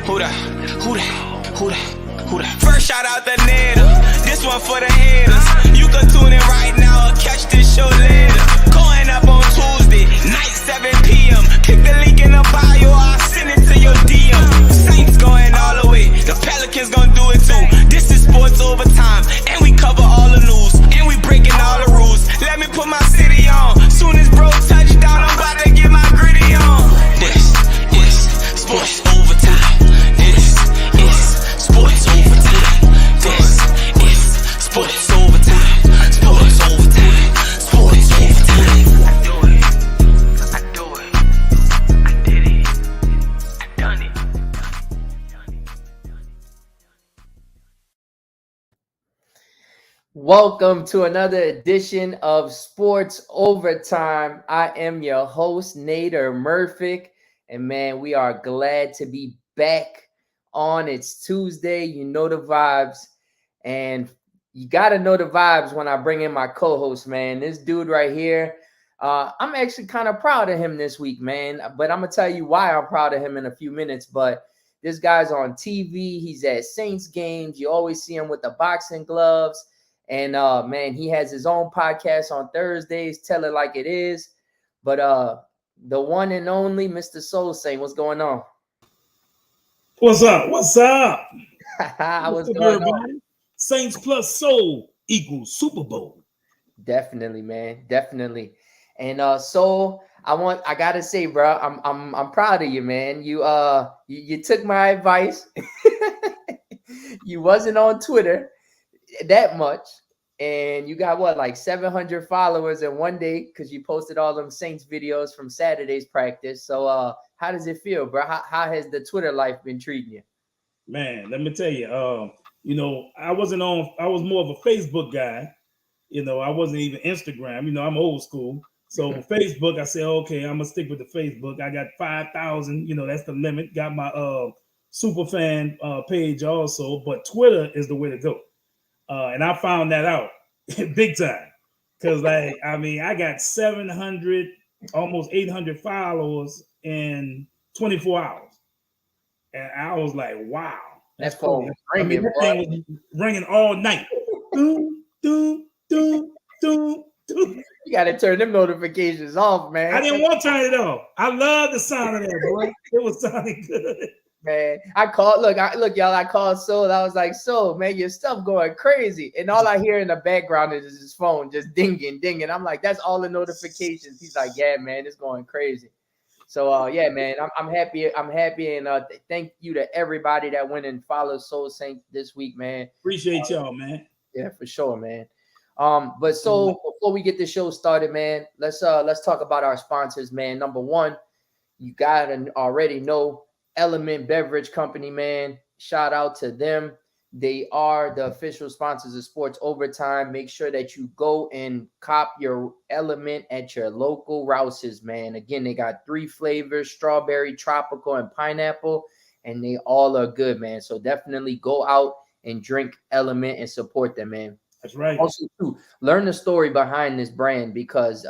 Who that? Who that? Who that? Who that? First shout out the native. This one for the haters. You can tune in right now or catch this show later. Going up on Tuesday, night 7 p.m. Click the link in the bio, I'll send it to your DM. Saints going all the way. The Pelicans gonna do it too. This is sports overtime, and we cover all the news, and we breaking all the rules. Let me put my city on. Soon as bro touchdown, I'm about to get my gritty on. This is sports overtime. This is sports overtime. This is sports overtime. Sports overtime. Sports overtime. I do it. I do it. I did it. I done it. Welcome to another edition of Sports Overtime. I am your host, Nader Murphic, and man, we are glad to be back on. It's Tuesday, you know the vibes, and you got to know the vibes when I bring in my co-host, man. This dude right here, I'm actually kind of proud of him this week, man, but I'm going to tell you why I'm proud of him in a few minutes, but this guy's on TV. He's at Saints games. You always see him with the boxing gloves. And man, he has his own podcast on Thursdays, Tell It Like It Is. But the one and only Mr. Soul Saint, what's going on? What's up? What's up? What's going on? Saints plus Soul equals Super Bowl. Definitely, man. Definitely. And Soul, I gotta say, bro, I'm proud of you, man. You took my advice. You wasn't on Twitter that much, and you got what, like 700 followers in one day because you posted all them Saints videos from Saturday's practice. So how does it feel, bro? How has the Twitter life been treating you? Man, let me tell you, I was more of a Facebook guy. I wasn't even Instagram. I'm old school. So Facebook, I said, okay, I'm gonna stick with the Facebook. I got 5,000, that's the limit. Got my super fan page also, but Twitter is the way to go. And I found that out big time because, I got 700, almost 800 followers in 24 hours. And I was like, wow. That's cool. That thing was ringing all night. Doom, doom, doom, doom, doom. You got to turn them notifications off, man. I didn't want to turn it off. I love the sound of that, boy. It was sounding good. Man, I called Soul. I was like, Soul, man, your stuff going crazy. And all I hear in the background is his phone just dinging. I'm like, that's all the notifications. He's like, yeah, man, it's going crazy. So, yeah, man, I'm happy. I'm happy. And thank you to everybody that went and followed Soul Saint this week, man. Appreciate y'all, man. Yeah, for sure, man. But so before we get the show started, man, let's talk about our sponsors, man. Number one, you gotta already know Element Beverage Company, man. Shout out to them. They are the official sponsors of Sports Overtime. Make sure that you go and cop your Element at your local Rouse's, man. Again, they got 3 flavors: strawberry, tropical, and pineapple, and they all are good, man. So definitely go out and drink Element and support them, man. That's right. Also, too, learn the story behind this brand because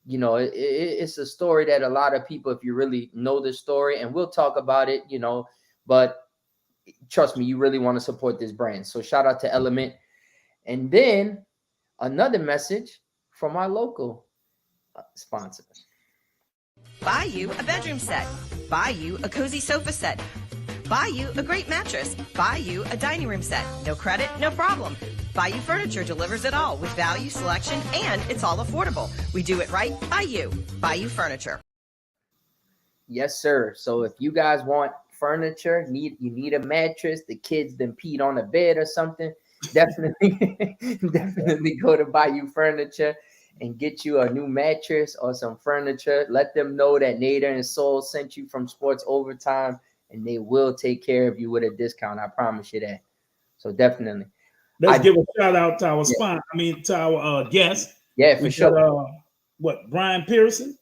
it's a story that a lot of people, if you really know the story, and we'll talk about it, but trust me, you really want to support this brand. So shout out to Element. And then another message from our local sponsor. BAYOU a bedroom set. BAYOU a cozy sofa set. BAYOU a great mattress. BAYOU a dining room set. No credit, no problem. BAYOU Furniture delivers it all with value, selection, and it's all affordable. We do it right by you. BAYOU Furniture. Yes, sir. So if you guys want furniture, you need a mattress, the kids then peed on a bed or something, definitely go to BAYOU Furniture and get you a new mattress or some furniture. Let them know that Nader and Soul sent you from Sports Overtime, and they will take care of you with a discount. I promise you that. So definitely. Let's give a shout out to our sponsor. To our guest. Yeah, for sure. Brian Pearson?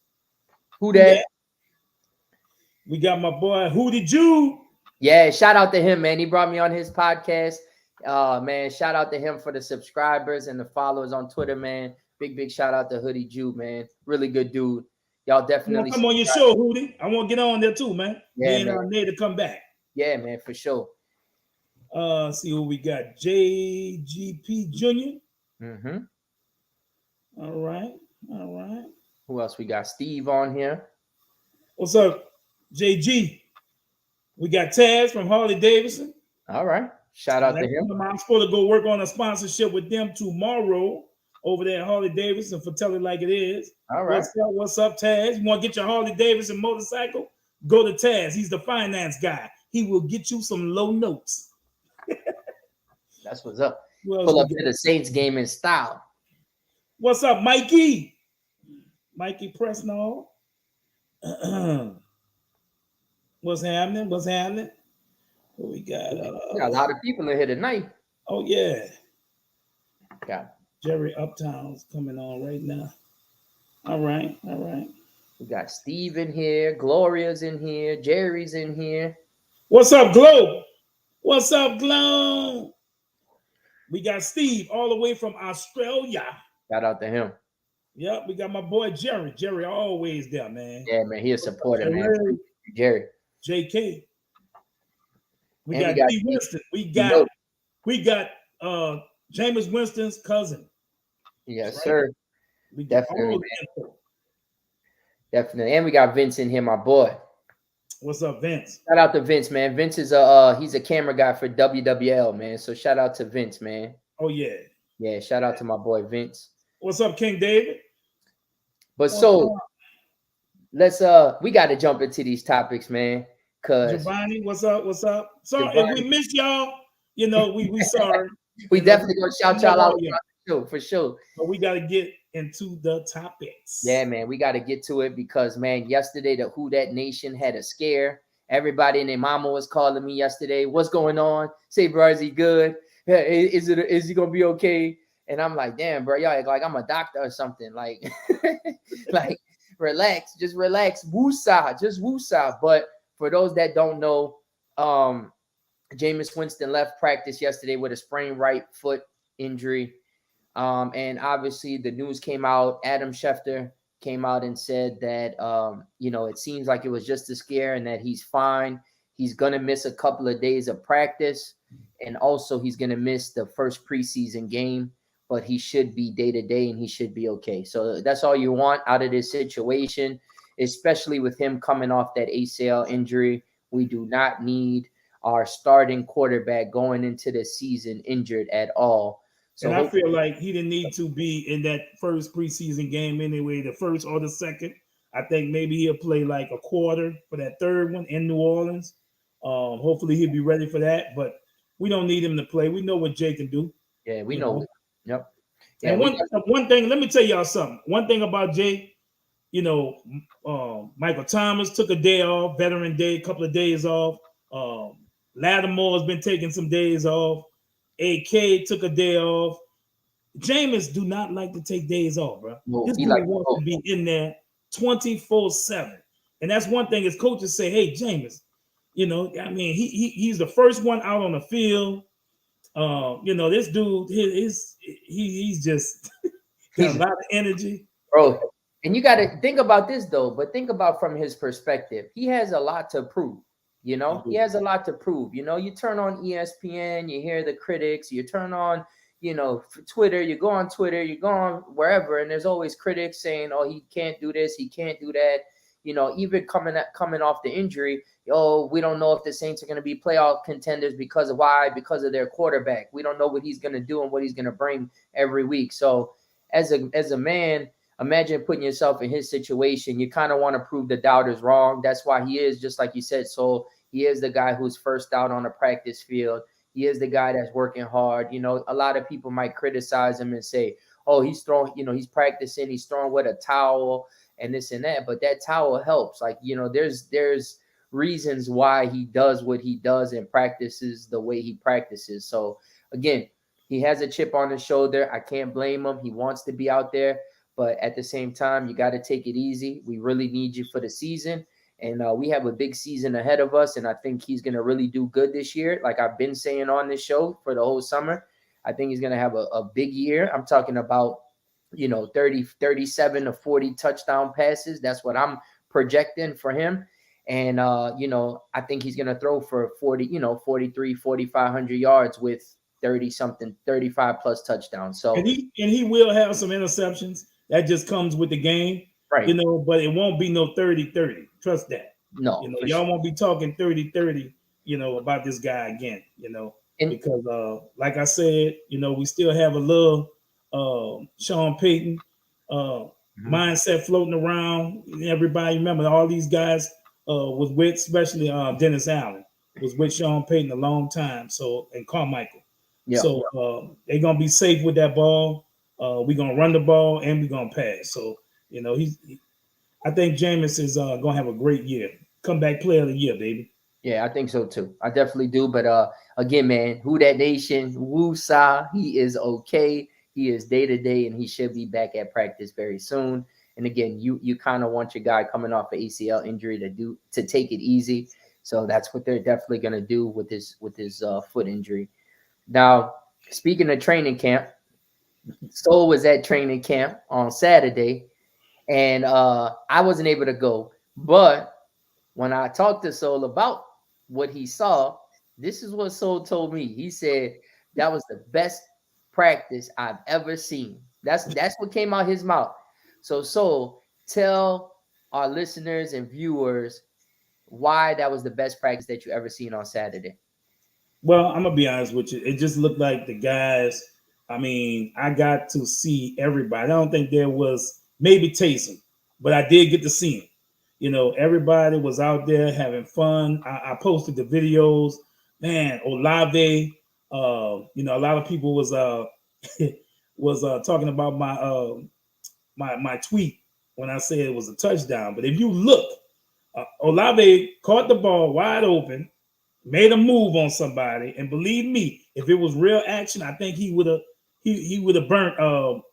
Who that? We got my boy Hootie Jew. Yeah, shout out to him, man. He brought me on his podcast. Man, shout out to him for the subscribers and the followers on Twitter, man. Big shout out to Hoodie Jew, man. Really good dude. Y'all definitely come on your show, Hootie. I want to get on there too, man. Yeah, man. There to come back. Yeah, man, for sure. See who we got. JGP Jr. Mm-hmm. All right. All right. Who else we got? Steve on here. What's up, JG? We got Taz from Harley Davidson. All right. Shout out to him. I'm supposed to go work on a sponsorship with them tomorrow over there at Harley Davidson for Tell It Like It Is. All right. What's up, Taz? You want to get your Harley Davidson motorcycle? Go to Taz. He's the finance guy. He will get you some low notes. That's what's up. Pull up to the Saints game in style. What's up, Mikey? Mikey Presnall. What's happening? What's happening? What we got? We got a lot of people in here tonight. Oh, yeah. Got Jerry Uptown's coming on right now. All right. All right. We got Steve in here. Gloria's in here. Jerry's in here. What's up, Globe? What's up, Globe? We got Steve all the way from Australia. Shout out to him. Yep, we got my boy Jerry. Jerry always there, man. Yeah, man. He a supporter, man. Jerry. JK. We And got D. Winston. We got Jameis Winston's cousin. Yes, right? sir. We got Definitely, man. Definitely. And we got Vince in here, my boy. What's up, Vince? Shout out to Vince, man. Vince is he's a camera guy for WWL, man. So shout out to Vince, man. Oh, yeah. Yeah, shout out to my boy Vince. What's up, King David? But so let's we got to jump into these topics, man. Cause Giovanni, what's up? What's up? Sorry Giovanni. if we missed y'all. You know, we sorry. We definitely gonna shout y'all out for sure. But we gotta get into the topics. Yeah, man, we got to get to it because, man, yesterday the Who Dat Nation had a scare. Everybody and their mama was calling me yesterday. What's going on? Say, bro, is he good? Is he gonna be okay? And I'm like, damn, bro, y'all act like I'm a doctor or something. Like, like, relax, just relax. Woosah, just woosah. But for those that don't know, Jameis Winston left practice yesterday with a sprained right foot injury. And obviously the news came out. Adam Schefter came out and said that, it seems like it was just a scare and that he's fine. He's going to miss a couple of days of practice. And also he's going to miss the first preseason game, but he should be day to day and he should be okay. So that's all you want out of this situation, especially with him coming off that ACL injury. We do not need our starting quarterback going into the season injured at all. So and I feel like he didn't need to be in that first preseason game anyway, the first or the second. I think maybe he'll play like a quarter for that third one in New Orleans. Hopefully he'll be ready for that, but we don't need him to play. We know what Jay can do. Yeah, we know. Yep. Yeah, and one thing, let me tell y'all something. One thing about Jay, Michael Thomas took a day off, Veteran Day, a couple of days off. Lattimore's been taking some days off. AK took a day off. Jameis do not like to take days off, bro. No, this guy wants to be in there 24/7. And that's one thing his coaches say, hey, Jameis, he's the first one out on the field. This dude, he's just got a lot of energy. Bro, and you got to think about this, though, but think about from his perspective. He has a lot to prove. He has a lot to prove. You turn on ESPN, you hear the critics, you turn on, Twitter, you go on Twitter, you go on wherever, and there's always critics saying, oh, he can't do this, he can't do that. Even coming off the injury, we don't know if the Saints are going to be playoff contenders because of their quarterback. We don't know what he's going to do and what he's going to bring every week. So as a man, imagine putting yourself in his situation. You kind of want to prove the doubters wrong. That's why he is, just like you said, so he is the guy who's first out on the practice field. He is the guy that's working hard. A lot of people might criticize him and say, oh, he's throwing, he's practicing, he's throwing with a towel and this and that. But that towel helps. Like, there's reasons why he does what he does and practices the way he practices. So, again, he has a chip on his shoulder. I can't blame him. He wants to be out there. But at the same time, you got to take it easy. We really need you for the season. And we have a big season ahead of us. And I think he's going to really do good this year. Like I've been saying on this show for the whole summer, I think he's going to have a big year. I'm talking about, 37 to 40 touchdown passes. That's what I'm projecting for him. And you know, I think he's gonna throw for 40, you know, 43, 4,500 yards with 30 something, 35 plus touchdowns. So and he will have some interceptions. That just comes with the game, right. you know, but it won't be no 30-30. Trust that. You No, know, for y'all sure. won't be talking 30-30, you know, about this guy again, you know, And because like I said, you know, we still have a little Sean Payton mindset floating around. Everybody remember all these guys was with, especially Dennis Allen was with Sean Payton a long time. So, and Carmichael. yeah, So they're gonna be safe with that ball. We're gonna run the ball and we're gonna pass. So, you know, I think Jameis is gonna have a great year. Comeback player of the year, baby. yeah, I think so too. I definitely do. But again, man, who that nation, Woo Sa, he is okay. He is day to day, and he should be back at practice very soon. And again, you kind of want your guy coming off an ACL injury to take it easy. So that's what they're definitely gonna do with his foot injury. Now, speaking of training camp, Soul was at training camp on Saturday, and I wasn't able to go. But when I talked to Soul about what he saw, this is what Soul told me. He said that was the best practice I've ever seen. That's what came out his mouth. So Soul, tell our listeners and viewers why that was the best practice that you ever seen on Saturday. Well, I'm gonna be honest with you. It just looked like the guys. I mean, I got to see everybody. I don't think there was maybe Taysom, but I did get to see him. You know, everybody was out there having fun. I posted the videos. Man, Olave. You know, a lot of people was was talking about my tweet when I said it was a touchdown. But if you look, Olave caught the ball wide open, made a move on somebody, and believe me, if it was real action, I think he would have he would have burnt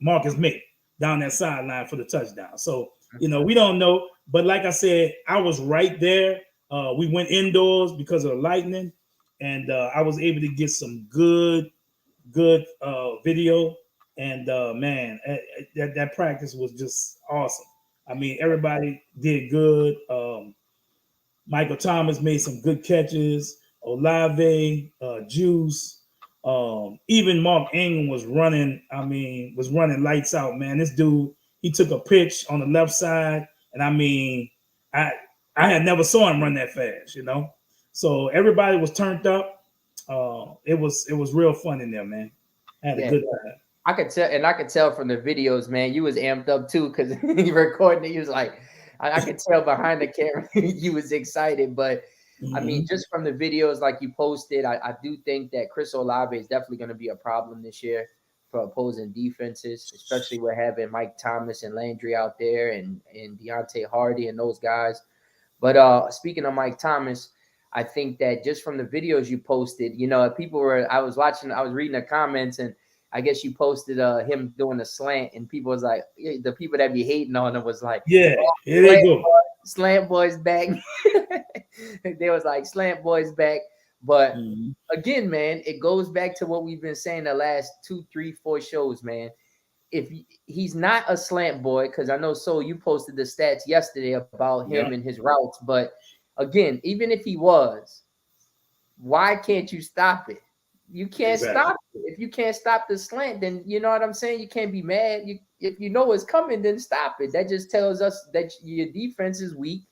Marcus May down that sideline for the touchdown. So you know, we don't know, but like I said, I was right there. We went indoors because of the lightning, and I was able to get some good video. And man, that practice was just awesome. I mean, everybody did good. Michael Thomas made some good catches. Olave, Juice, even Mark Ingram was running. I mean, was running lights out, man. This dude, he took a pitch on the left side, and I mean, I had never saw him run that fast, you know. So everybody was turned up. It was real fun in there, man. I had a good time. I could tell from the videos, man, you was amped up too because you recording it. You was like, I could tell behind the camera you was excited. But I mean, just from the videos like you posted, I do think that Chris Olave is definitely going to be a problem this year for opposing defenses, especially with having Mike Thomas and Landry out there and Deontay Hardy and those guys. But speaking of Mike Thomas, I think that just from the videos you posted, you know, I was reading the comments, and I guess you posted him doing a slant, and people was like, the people that be hating on him was like, yeah, here they go. Slant boys back. They was like, slant boys back. But again, man, it goes back to what we've been saying the last 2, 3, 4 shows, man. If he's not a slant boy, because I know you posted the stats yesterday about him and his routes, but again, even if he was, why can't you stop it? You can't stop it. If you can't stop the slant, then you know what I'm saying? You can't be mad. If you know it's coming, then stop it. That just tells us that your defense is weak.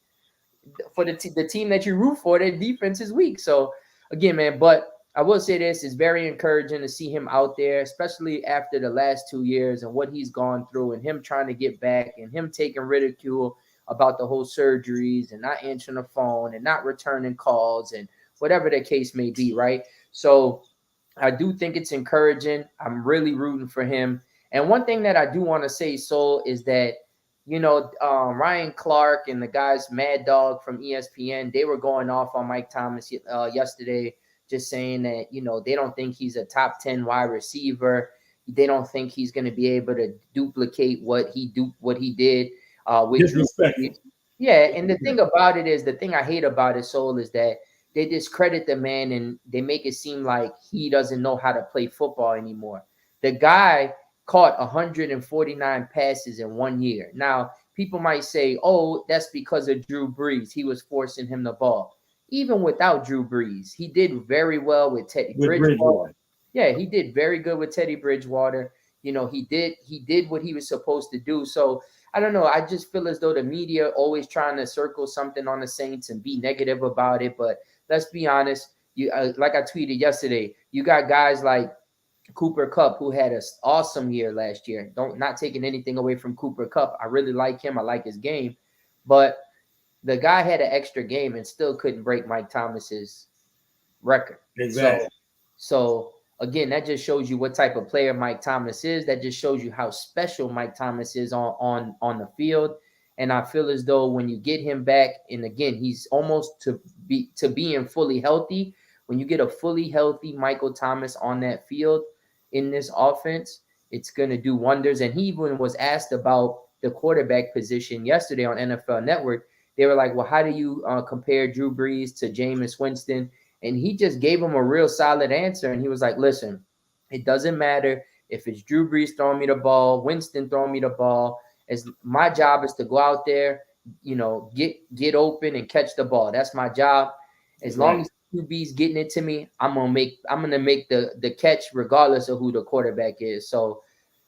For the team that you root for, their defense is weak. So again, man, but I will say this, is very encouraging to see him out there, especially after the last 2 years and what he's gone through, and him trying to get back, and him taking ridicule about the whole surgeries and not answering the phone and not returning calls and whatever the case may be, right? So I do think it's encouraging. I'm really rooting for him. And one thing that I do want to say, Soul, is that, you know, Ryan Clark and the guys, Mad Dog from ESPN, they were going off on Mike Thomas yesterday, just saying that, you know, they don't think he's a top 10 wide receiver. They don't think he's going to be able to duplicate what he did with Drew. Yeah, and the thing about it is, the thing I hate about it, Soul, is that they discredit the man and they make it seem like he doesn't know how to play football anymore. The guy caught 149 passes in 1 year. Now, people might say, oh, that's because of Drew Brees. He was forcing him the ball. Even without Drew Brees, he did very well with Teddy Bridgewater. Yeah, he did very good with Teddy Bridgewater. You know, he did what he was supposed to do. So I don't know. I just feel as though the media always trying to circle something on the Saints and be negative about it. But let's be honest. You like I tweeted yesterday, you got guys like Cooper Kupp, who had an awesome year last year. Not taking anything away from Cooper Kupp. I really like him. I like his game. But the guy had an extra game and still couldn't break Mike Thomas's record. Exactly. So again, that just shows you what type of player Mike Thomas is. That just shows you how special Mike Thomas is on the field. And I feel as though when you get him back, and again, he's almost to being fully healthy. When you get a fully healthy Michael Thomas on that field in this offense, it's going to do wonders. And he even was asked about the quarterback position yesterday on NFL Network. They were like, well, how do you compare Drew Brees to Jameis Winston? And he just gave him a real solid answer. And he was like, listen, it doesn't matter if it's Drew Brees throwing me the ball, Winston throwing me the ball. As my job is to go out there, you know, get open and catch the ball. That's my job. As long as QB's getting it to me, I'm gonna make the catch regardless of who the quarterback is. So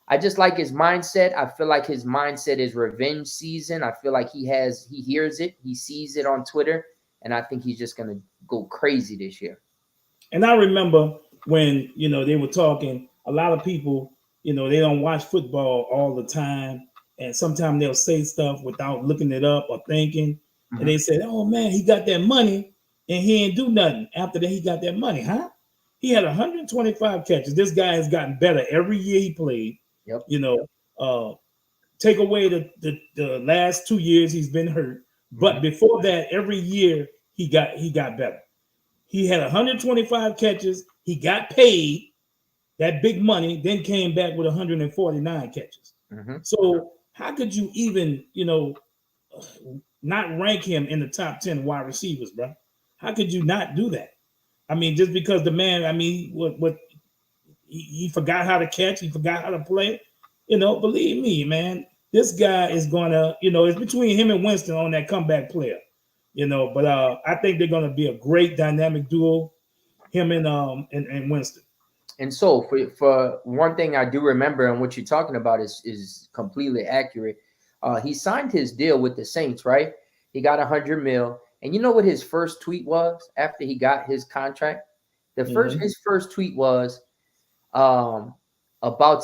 I just like his mindset. I feel like his mindset is revenge season. I feel like he hears it, he sees it on Twitter, and I think he's just gonna go crazy this year. And I remember when, you know, they were talking, a lot of people, you know, they don't watch football all the time. And sometimes they'll say stuff without looking it up or thinking. Mm-hmm. And they said, oh man, he got that money and he ain't do nothing after that. He got that money, huh? He had 125 catches. This guy has gotten better every year he played. Yep. You know, take away the last 2 years he's been hurt. But before that, every year he got better. He had 125 catches. He got paid that big money, then came back with 149 catches. Mm-hmm. So how could you even, you know, not rank him in the top 10 wide receivers, bro? How could you not do that? I mean, just because the man, I mean, what he forgot how to catch, he forgot how to play. You know, believe me, man, this guy is gonna, you know, it's between him and Winston on that comeback player. You know, but I think they're gonna be a great dynamic duo, him and Winston. And so for one thing I do remember, and what you're talking about is completely accurate. He signed his deal with the Saints, right? He got $100 million. And you know what his first tweet was after he got his contract? His first tweet was about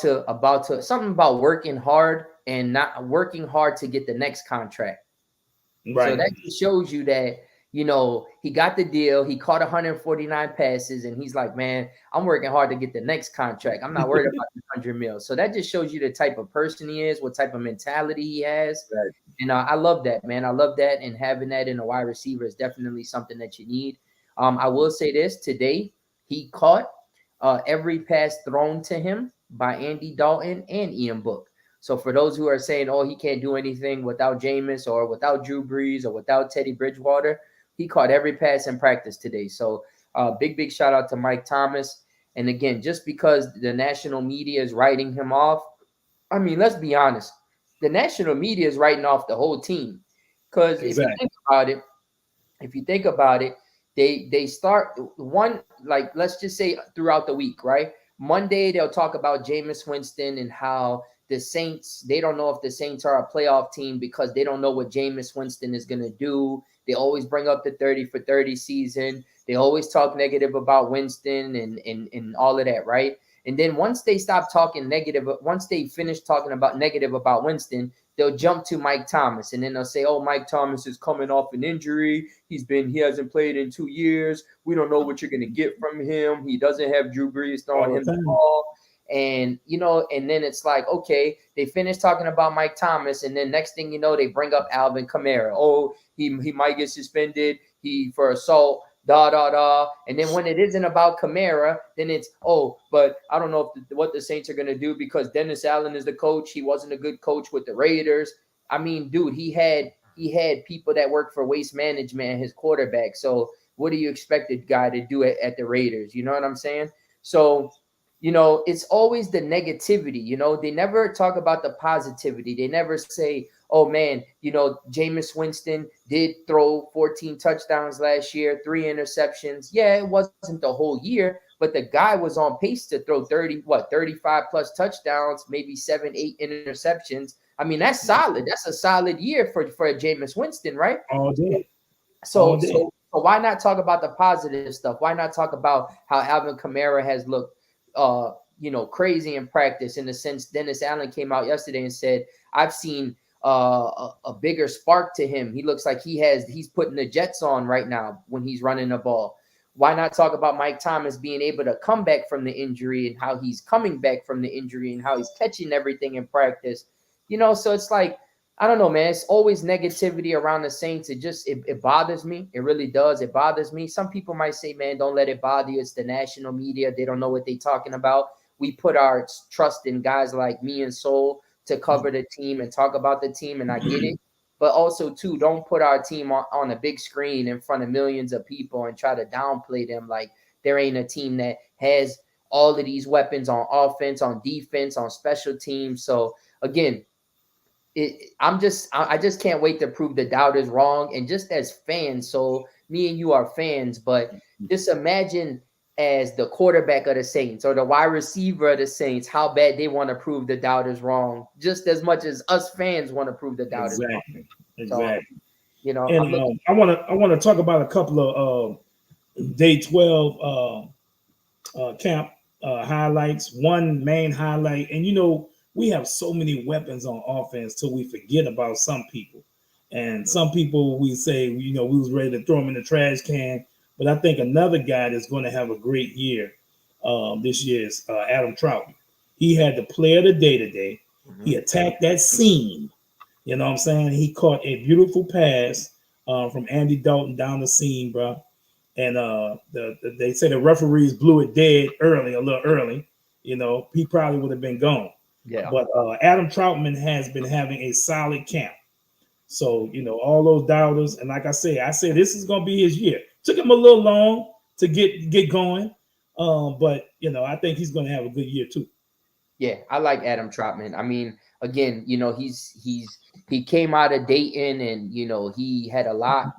to something about working hard and not working hard to get the next contract. Right. So that just shows you that, you know, he got the deal. He caught 149 passes, and he's like, man, I'm working hard to get the next contract. I'm not worried about the $100 million. So that just shows you the type of person he is, what type of mentality he has. Right. And I love that, man. I love that. And having that in a wide receiver is definitely something that you need. I will say this. Today, he caught every pass thrown to him by Andy Dalton and Ian Book. So for those who are saying, oh, he can't do anything without Jameis or without Drew Brees or without Teddy Bridgewater, he caught every pass in practice today. So big shout out to Mike Thomas. And again, just because the national media is writing him off, I mean, let's be honest. The national media is writing off the whole team. Because if you think about it, they start one, like, let's just say throughout the week, right? Monday, they'll talk about Jameis Winston and how the Saints, they don't know if the Saints are a playoff team because they don't know what Jameis Winston is going to do. They always bring up the 30 for 30 season. They always talk negative about Winston and all of that, right? And then once they stop talking negative, once they finish talking about negative about Winston, they'll jump to Mike Thomas. And then they'll say, oh, Mike Thomas is coming off an injury. He hasn't played in 2 years. We don't know what you're going to get from him. He doesn't have Drew Brees throwing him the ball. And, you know, and then it's like, okay, they finish talking about Mike Thomas. And then next thing you know, they bring up Alvin Kamara. Oh, he might get suspended for assault, And then when it isn't about Kamara, then it's, oh, but I don't know what the Saints are going to do because Dennis Allen is the coach. He wasn't a good coach with the Raiders. I mean, dude, he had people that work for waste management, his quarterback. So what do you expect the guy to do at the Raiders? You know what I'm saying? So, you know, it's always the negativity. You know, they never talk about the positivity. They never say, oh man, Jameis Winston did throw 14 touchdowns last year, 3 interceptions. Yeah, it wasn't the whole year, but the guy was on pace to throw 35 plus touchdowns, maybe 7, 8 interceptions. I mean, that's solid. That's a solid year for Jameis Winston, right? All day. So why not talk about the positive stuff? Why not talk about how Alvin Kamara has looked, crazy in practice, in the sense Dennis Allen came out yesterday and said, I've seen a bigger spark to him. He looks like he's putting the Jets on right now when he's running the ball. Why not talk about Mike Thomas being able to come back from the injury and how he's coming back from the injury and how he's catching everything in practice? So it's like, I don't know, man. It's always negativity around the Saints. It bothers me. It really does. It bothers me. Some people might say, man, don't let it bother you. It's the national media. They don't know what they're talking about. We put our trust in guys like me and Soul to cover the team and talk about the team, and I get it. But also, too, don't put our team on a big screen in front of millions of people and try to downplay them like there ain't a team that has all of these weapons on offense, on defense, on special teams. So, again, I just can't wait to prove the doubters wrong. And just as fans, so me and you are fans, but just imagine as the quarterback of the Saints or the wide receiver of the Saints, how bad they want to prove the doubters wrong, just as much as us fans want to prove the doubters wrong. Exactly. So, and I want to talk about a couple of day 12 camp highlights. One main highlight, and we have so many weapons on offense till we forget about some people. And some people we say, we was ready to throw them in the trash can. But I think another guy that's going to have a great year this year is Adam Troutman. He had the player of the day today. Mm-hmm. He attacked that seam. You know what I'm saying? He caught a beautiful pass from Andy Dalton down the seam, bro. And they say the referees blew it dead a little early. He probably would have been gone. Yeah. But Adam Troutman has been having a solid camp. So, all those doubters, and like I said this is going to be his year. Took him a little long to get going. But, I think he's going to have a good year too. Yeah, I like Adam Troutman. I mean, again, he came out of Dayton and, he had a lot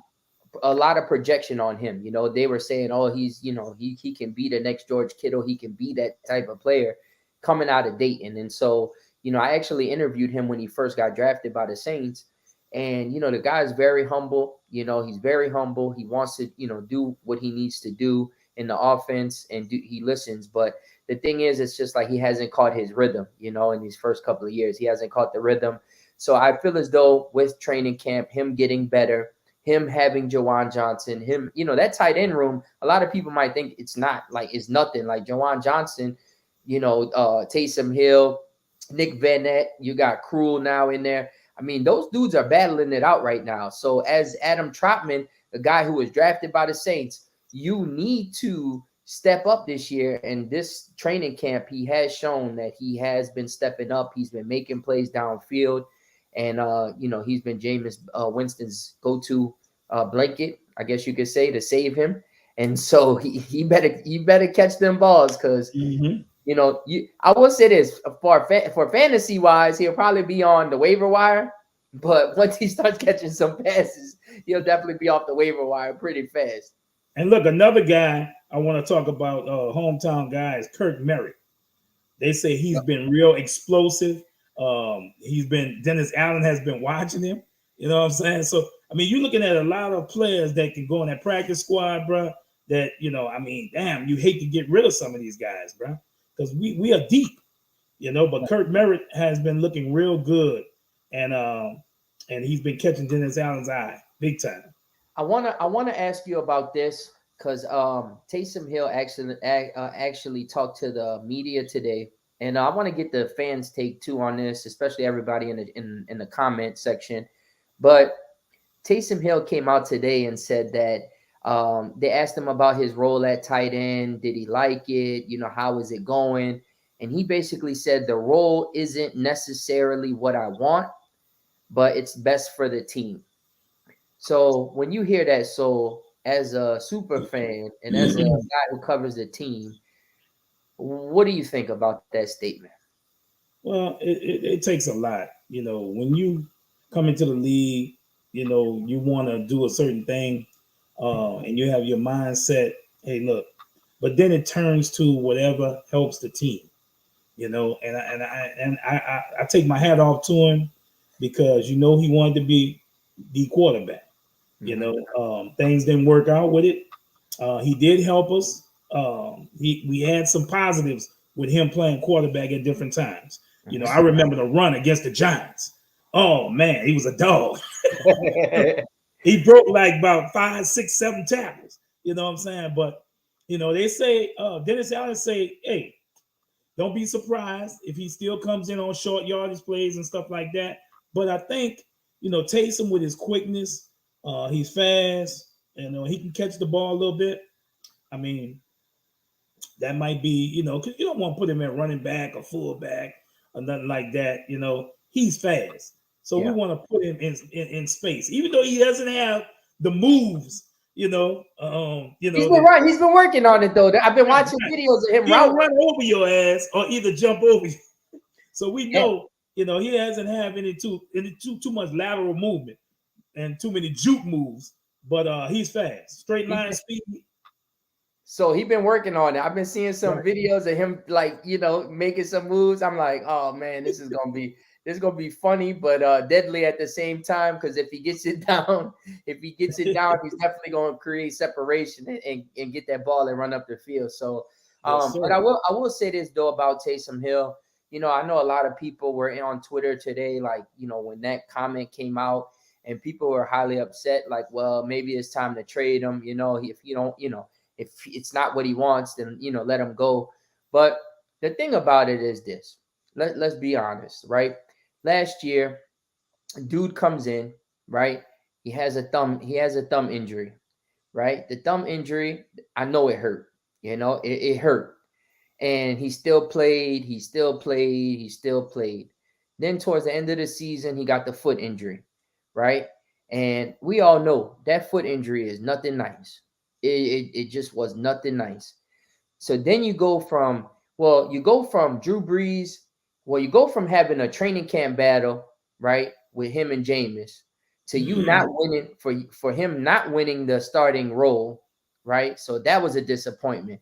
of projection on him. They were saying, oh, he's, he can be the next George Kittle. He can be that type of player coming out of Dayton. And so, I actually interviewed him when he first got drafted by the Saints. And, the guy is very humble. He's very humble. He wants to, do what he needs to do in the offense and he listens. But the thing is, it's just like he hasn't caught his rhythm, in these first couple of years. He hasn't caught the rhythm. So I feel as though with training camp, him getting better, him having Jawan Johnson, him, that tight end room, a lot of people might think it's nothing. Like Jawan Johnson, Taysom Hill, Nick Vanette, you got Krul now in there. I mean, those dudes are battling it out right now. So as Adam Troutman, the guy who was drafted by the Saints, you need to step up this year. And this training camp, he has shown that he has been stepping up. He's been making plays downfield. And, he's been Jameis Winston's go-to blanket, I guess you could say, to save him. And so he better catch them balls because, I will say this, for fantasy-wise, he'll probably be on the waiver wire. But once he starts catching some passes, he'll definitely be off the waiver wire pretty fast. And look, another guy I want to talk about, hometown guy, is Kirk Merritt. They say he's been real explosive. Dennis Allen has been watching him. You know what I'm saying? So, I mean, you're looking at a lot of players that can go in that practice squad, bro, that, damn, you hate to get rid of some of these guys, bro, because we are deep, but Kirk Merritt has been looking real good. And he's been catching Dennis Allen's eye big time. I wanna ask you about this because Taysom Hill actually talked to the media today, and I want to get the fans' take too on this, especially everybody in the comment section. But Taysom Hill came out today and said that they asked him about his role at tight end. Did he like it? How is it going? And he basically said the role isn't necessarily what I want, but it's best for the team. So when you hear that, so as a super fan and as a guy who covers the team, what do you think about that statement? Well, it takes a lot, when you come into the league, you know, you want to do a certain thing, and you have your mindset, hey, look, but then it turns to whatever helps the team, you know, I take my hat off to him because, you know, he wanted to be the quarterback. You know, things didn't work out with it. He did help us. We had some positives with him playing quarterback at different times. You know, I remember the run against the Giants. Oh man, he was a dog. He broke like about 5, 6, 7 tackles. You know what I'm saying? But you know, they say Dennis Allen say, hey, don't be surprised if he still comes in on short yardage plays and stuff like that. But I think, you know, Taysom with his quickness, he's fast, and he can catch the ball a little bit. I mean, that might be, you know, because you don't want to put him at running back or fullback or nothing like that. You know, he's fast. So we want to put him in space, even though he doesn't have the moves. He's been working on it though. I've been watching videos of him. He'll run over your ass or either jump over you. So we know, you know, he hasn't had any too much lateral movement and too many juke moves, but he's fast, straight line speed. So he's been working on it. I've been seeing some videos of him, like, you know, making some moves. I'm like, oh man, this is gonna be funny, but deadly at the same time. Because if he gets it down, he's definitely gonna create separation and get that ball and run up the field. So, but I will say this though about Taysom Hill. You know, I know a lot of people were on Twitter today, like, you know, when that comment came out, and people were highly upset, like, well, maybe it's time to trade him. You know, if you don't, you know, if it's not what he wants, then, you know, let him go. But the thing about it is this. Let's be honest, right? Last year, a dude comes in, right? He has a thumb injury, right? The thumb injury, I know it hurt. You know, it hurt. And he still played. Then towards the end of the season, he got the foot injury, right? And we all know that foot injury is nothing nice. It just was nothing nice. So then you go from Drew Brees. Well, you go from having a training camp battle, right, with him and Jameis, to you not winning, for him not winning the starting role, right? So that was a disappointment.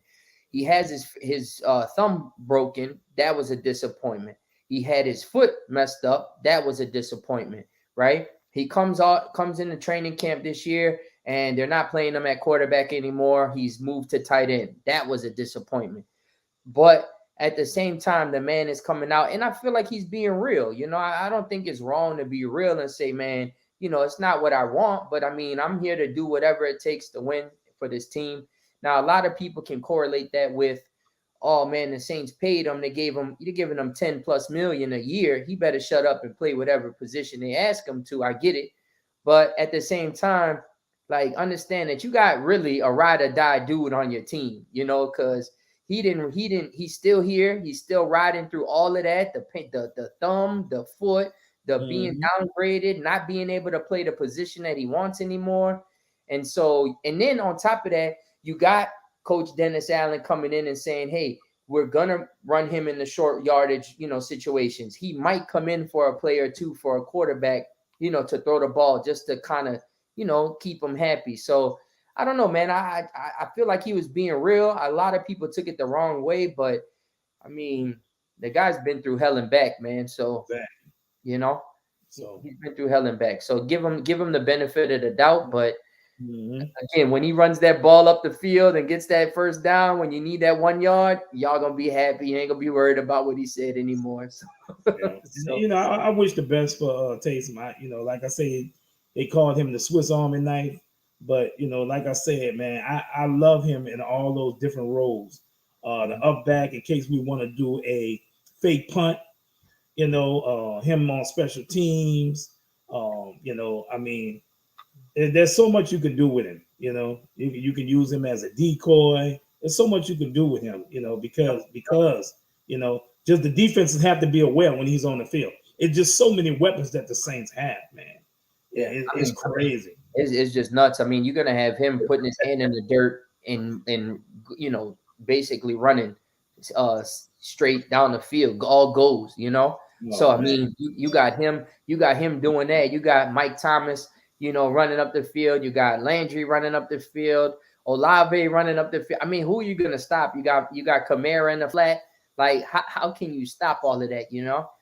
He has his thumb broken. That was a disappointment. He had his foot messed up. That was a disappointment, right? He comes into training camp this year, and they're not playing him at quarterback anymore. He's moved to tight end. That was a disappointment. But at the same time, the man is coming out, and I feel like he's being real. You know, I don't think it's wrong to be real and say, man, you know, it's not what I want, but I mean, I'm here to do whatever it takes to win for this team. Now, a lot of people can correlate that with, oh man, the Saints paid him. You're giving him 10 plus million a year. He better shut up and play whatever position they ask him to. I get it. But at the same time, like, understand that you got really a ride or die dude on your team, you know, because he's still here. He's still riding through all of that, the thumb, the foot, the being downgraded, not being able to play the position that he wants anymore. And so, and then on top of that, you got Coach Dennis Allen coming in and saying, hey, we're going to run him in the short yardage, you know, situations. He might come in for a play or two for a quarterback, you know, to throw the ball just to kind of, you know, keep him happy. So I don't know, man. I feel like he was being real. A lot of people took it the wrong way, but I mean, the guy's been through hell and back, man. So, you know, so he's been through hell and back. So give him the benefit of the doubt. But again, when he runs that ball up the field and gets that first down, when you need that 1 yard, y'all gonna be happy. You ain't gonna be worried about what he said anymore. So, so, you know, I wish the best for Taysom. You know, like I said, they called him the Swiss Army knife. But, you know, like I said, man, I love him in all those different roles. The up back in case we want to do a fake punt, you know, him on special teams. You know, I mean, there's so much you can do with him. You know, you can use him as a decoy. There's so much you can do with him, you know, because you know, just the defenses have to be aware when he's on the field. It's just so many weapons that the Saints have, man. Yeah, it's crazy. It's just nuts. I mean, you're gonna have him putting his hand in the dirt and you know, basically running straight down the field, all goes, you know. So I mean, you got him doing that. You got Mike Thomas, running up the field. You got Landry running up the field. Olave running up the field. I mean, who are you gonna stop? You got Kamara in the flat. Like, how can you stop all of that?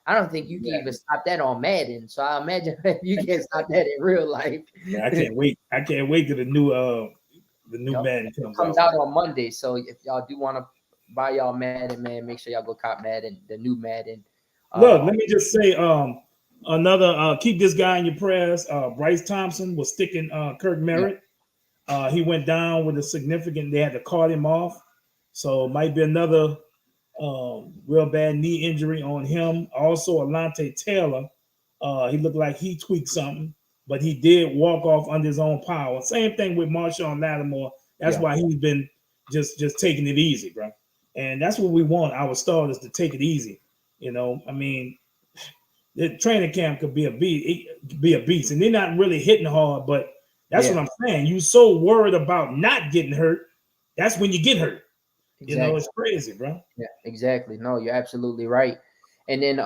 I don't think you can even stop that on Madden. So I imagine you can't stop that in real life. Yeah, I can't wait. I can't wait till the new Madden comes out on Monday. So if y'all do want to buy y'all Madden, man, make sure y'all go cop Madden, the new Madden. Look, let me just say, another keep this guy in your prayers. Bryce Thompson was sticking Kirk Merritt. He went down with a significant. They had to cart him off, so it might be another real bad knee injury on him. Also, Alante Taylor, he looked like he tweaked something, but he did walk off under his own power. Same thing with Marshawn Lattimore. That's why he's been just taking it easy, bro. And that's what we want our starters to take it easy. I mean, the training camp could be a beast, and they're not really hitting hard. But that's what I'm saying. You so worried about not getting hurt, that's when you get hurt. Exactly. It's crazy, bro. Yeah, exactly. No, you're absolutely right. And then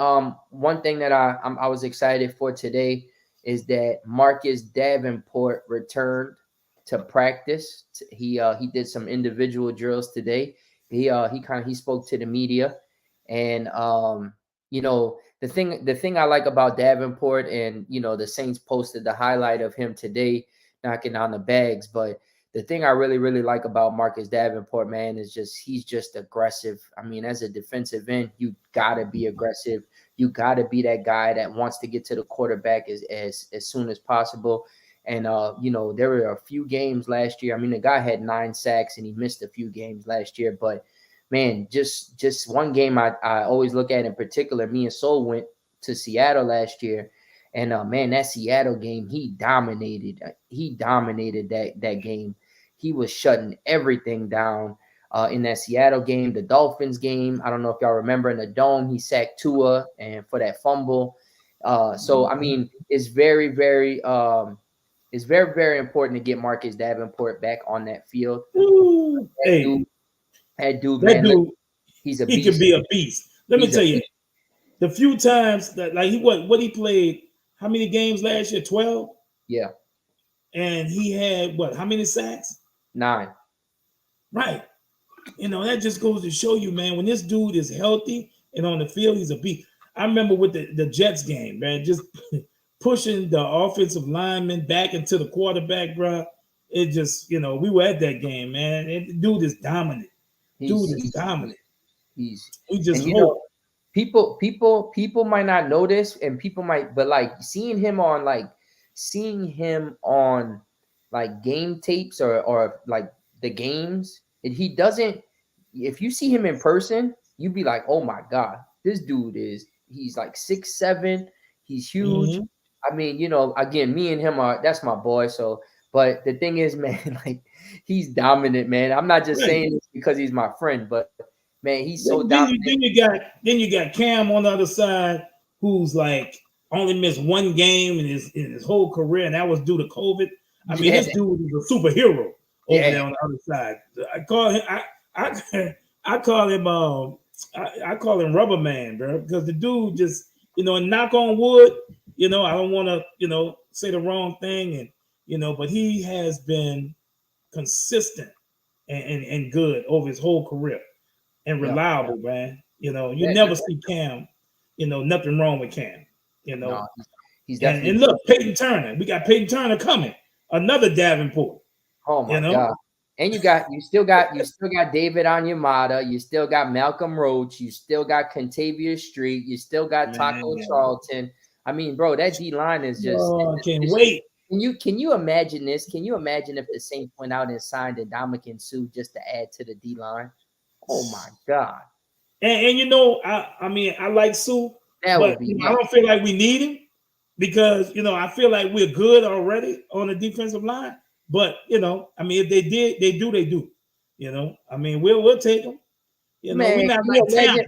one thing that I was excited for today is that Marcus Davenport returned to practice. He did some individual drills today. He spoke to the media, and the thing I like about Davenport, and the Saints posted the highlight of him today knocking down the bags, but the thing I really, really like about Marcus Davenport, man, is he's just aggressive. I mean, as a defensive end, you gotta be aggressive. You gotta be that guy that wants to get to the quarterback as soon as possible. And there were a few games last year. I mean, the guy had 9 sacks and he missed a few games last year. But man, just one game I always look at in particular. Me and Soul went to Seattle last year. And man, that Seattle game, he dominated. He dominated that game. He was shutting everything down in that Seattle game. The Dolphins game, I don't know if y'all remember, in the Dome, he sacked Tua and for that fumble. So I mean, it's very, very important to get Marcus Davenport back on that field. Ooh, that dude, man, he's a beast. He could be a beast. Let me tell you, the few times that what he played. How many games last year? 12? Yeah. And he had how many sacks? 9. Right. That just goes to show you, man, when this dude is healthy and on the field, he's a beast. I remember with the Jets game, man, just pushing the offensive lineman back into the quarterback, bro. It just, we were at that game, man. Dude is dominant. He's dominant. We just hope. People might not notice, and people might, but seeing him on game tapes or like the games, and he doesn't. If you see him in person, you'd be like, oh my God, this dude he's like 6'7", he's huge. Mm-hmm. I mean, again, me and him that's my boy. So, but the thing is, man, he's dominant, man. I'm not just saying this because he's my friend, but man, he's so dominant. Then you got Cam on the other side, who's only missed 1 game in his whole career, and that was due to COVID. I mean, this dude is a superhero over there on the other side. I call him Rubber Man, bro, because the dude just, and knock on wood, I don't want to, say the wrong thing, and but he has been consistent and good over his whole career. And reliable, man. You never see Cam. Nothing wrong with Cam. No, he's definitely. And look, Peyton Turner. We got Peyton Turner coming. Another Davenport. Oh my God! And you still got David Onyemata. You still got Malcolm Roach. You still got Contavious Street. You still got Taco Charlton. I mean, bro, that D line is just. Can't wait. Can you imagine this? Can you imagine if the Saints went out and signed a Ndamukong Suh just to add to the D line? Oh my God! And I like Suh, but I don't feel like we need him because I feel like we're good already on the defensive line. But if they did, they do. We'll take them. We're not like Tampa,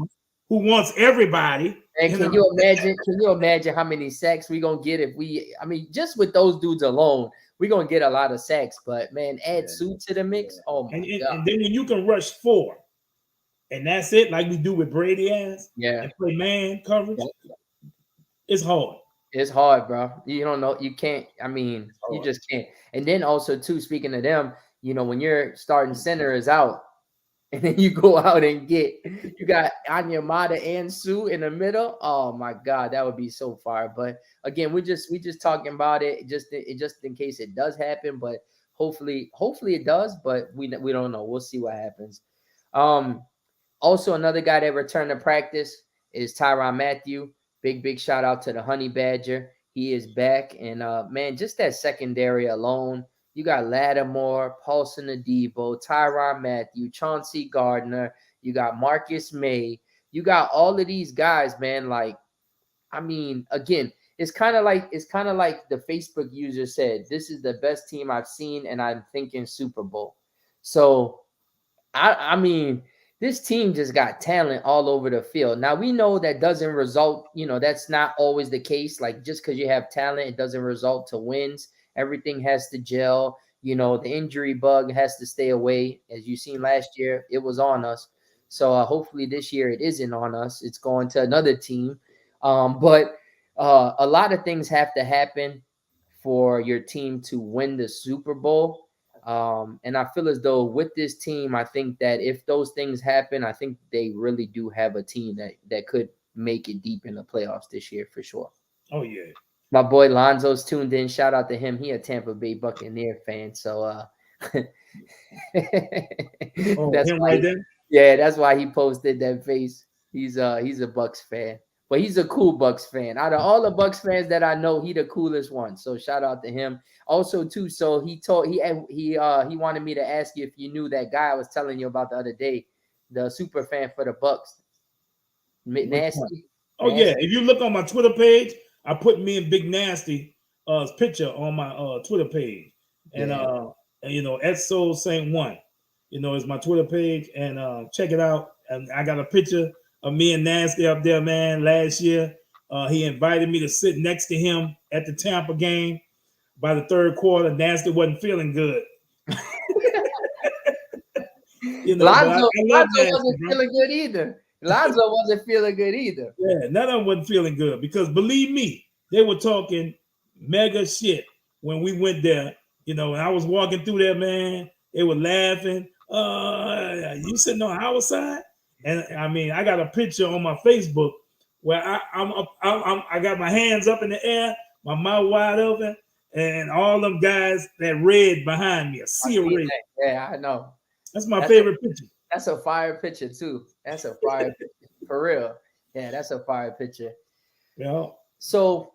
who wants everybody. And can you imagine how many sacks we're gonna get if we? I mean, just with those dudes alone, we're gonna get a lot of sacks. But man, add Suh to the mix. Oh my God! And then when you can rush 4. And that's it, like we do with Brady and play man coverage. It's hard. It's hard, bro. You don't know. You can't. I mean, you just can't. And then also too, speaking of them, when your starting center is out, and then you go out and you got Anya Mata and Sue in the middle. Oh my God, that would be so far. But again, we just talking about it just in case it does happen. But hopefully it does. But we don't know. We'll see what happens. Also another guy that returned to practice is Tyrann Mathieu. Big shout out to the Honey Badger. He is back, and man, just that secondary alone. You got Lattimore, Paulson Adebo, Tyrann Mathieu, Chauncey Gardner. You got Marcus May. You got all of these guys, man. Like, I mean, again, it's kind of like the Facebook user said, this is the best team I've seen, and I'm thinking Super Bowl. So, I mean, this team just got talent all over the field. Now, we know that doesn't result, that's not always the case. Like, just because you have talent, it doesn't result to wins. Everything has to gel. The injury bug has to stay away. As you seen last year, it was on us. So hopefully this year it isn't on us. It's going to another team. But a lot of things have to happen for your team to win the Super Bowl. And I feel as though with this team, I think that if those things happen, I think they really do have a team that could make it deep in the playoffs this year for sure. Oh, yeah. My boy Lonzo's tuned in. Shout out to him. He a Tampa Bay Buccaneer fan. So that's him why, right there? yeah, that's why he posted that face. He's a Bucks fan. But he's a cool Bucks fan. Out of all the Bucks fans that I know, he the coolest one. So shout out to him. Also, too, so he wanted me to ask you if you knew that guy I was telling you about the other day, the super fan for the Bucks. Nasty. Oh, Nasty. yeah. If you look on my Twitter page, I put me and Big Nasty picture on my Twitter page. And Etso Saint One, is my Twitter page. And check it out. And I got a picture of me and Nasty up there, man, last year. He invited me to sit next to him at the Tampa game. By the third quarter, Nasty wasn't feeling good. Lonzo wasn't feeling good either. Lonzo wasn't feeling good either. Yeah, none of them wasn't feeling good because believe me, they were talking mega shit when we went there. And I was walking through there, man. They were laughing. You sitting on our side? And I mean, I got a picture on my Facebook where I got my hands up in the air, my mouth wide open, and all them guys that red behind me, a sea of red. Yeah, I know. That's my favorite picture. That's a fire picture too. That's a fire picture for real. Yeah, that's a fire picture. Yeah. So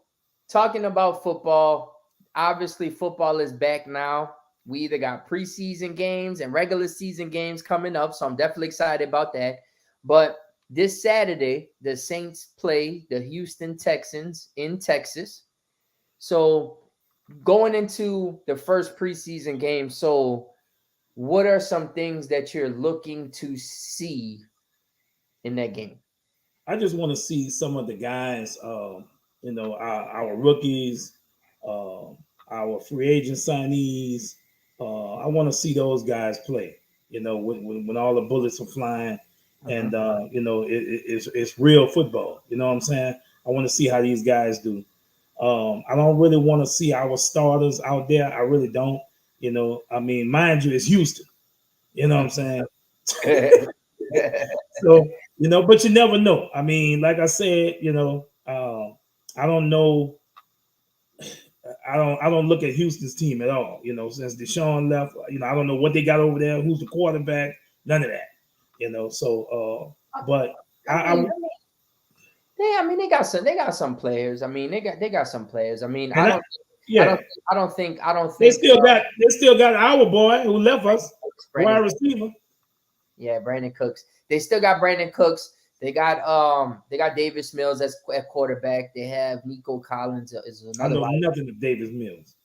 talking about football, obviously football is back now. We either got preseason games and regular season games coming up, so I'm definitely excited about that. But this Saturday, the Saints play the Houston Texans in Texas. So going into the first preseason game, so what are some things that you're looking to see in that game? I just want to see some of the guys, our rookies, our free agent signees. I want to see those guys play, when all the bullets are flying and, it's real football. You know what I'm saying? I want to see how these guys do. I don't really want to see our starters out there. I really don't. I mean, mind you, it's Houston. You know what I'm saying? So, but you never know. I mean, like I said, I don't know. I don't look at Houston's team at all. Since Deshaun left, I don't know what they got over there. Who's the quarterback? None of that. So, but they got some players. I mean, they got some players. I mean, I don't think they still got our boy who left us, wide receiver. Yeah, Brandon Cooks. They still got Brandon Cooks. They got Davis Mills at quarterback. They have Nico Collins is another. I know nothing of Davis Mills.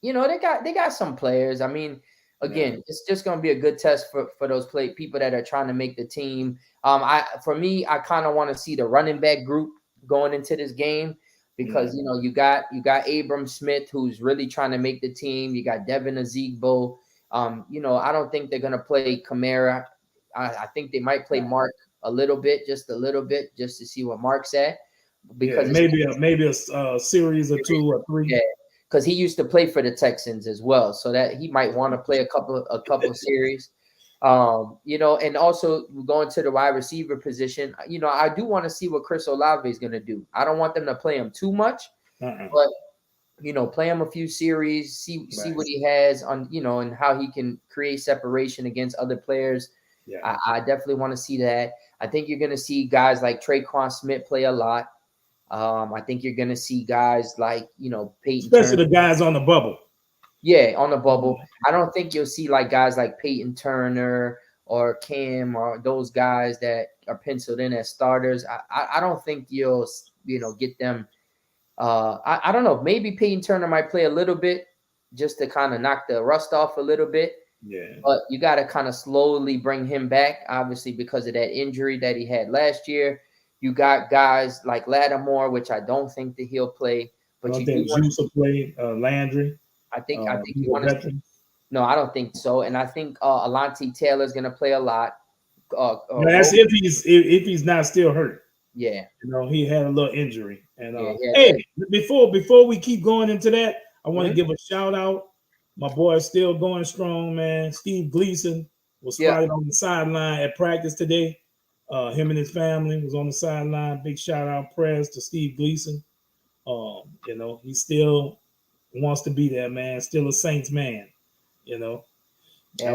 They got some players. I mean, again, it's just gonna be a good test for those people that are trying to make the team. I kind of want to see the running back group going into this game. Because you got Abram Smith, who's really trying to make the team. You got Devin Ezigbo. I don't think they're gonna play Kamara. I think they might play Mark just a little bit, just to see what Mark's at. because maybe a series or 2 or 3. Yeah, because he used to play for the Texans as well, so that he might want to play a couple series. And also going to the wide receiver position, I do want to see what Chris Olave is going to do. I don't want them to play him too much, but play him a few series, see what he has on, and how he can create separation against other players. Yeah. I definitely want to see that. I think you're going to see guys like Traquan Smith play a lot. I think you're going to see guys like, Peyton Especially Turner. the guys on the bubble. Yeah, on the bubble. I don't think you'll see like guys like Peyton Turner or Cam or those guys that are penciled in as starters. I don't think you'll, get them. I don't know. Maybe Peyton Turner might play a little bit just to kind of knock the rust off a little bit. Yeah. But you got to kind of slowly bring him back, obviously, because of that injury that he had last year. You got guys like Lattimore, which I don't think that he'll play. But you think Juice will play. Landry. I think you want to. No, I don't think so. And I think Alontae Taylor's going to play a lot. That's if he's not still hurt. Yeah. He had a little injury. And hey, before we keep going into that, I want to give a shout out. My boy is still going strong, man. Steve Gleason was spotted on the sideline at practice today. Him and his family was on the sideline. Big shout out, prayers to Steve Gleason. He still wants to be there, man. Still a Saints man. That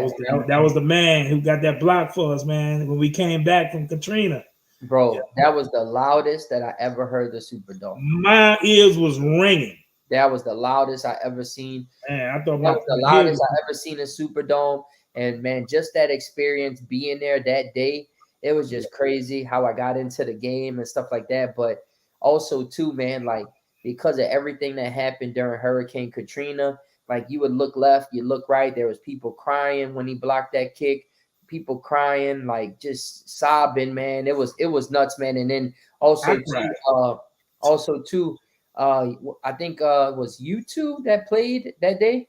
was the man who got that block for us, man, when we came back from Katrina. Bro, that was the loudest that I ever heard the Superdome. My ears was ringing. That was the loudest I ever seen. Man, I thought that was the loudest I ever seen in Superdome. And man, just that experience being there that day, it was just crazy how I got into the game and stuff like that. But also too, man, like because of everything that happened during Hurricane Katrina, like you would look left, you look right, there was people crying when he blocked that kick, people crying, like just sobbing, man. It was nuts, man. And then also too, I think it was U2 that played that day.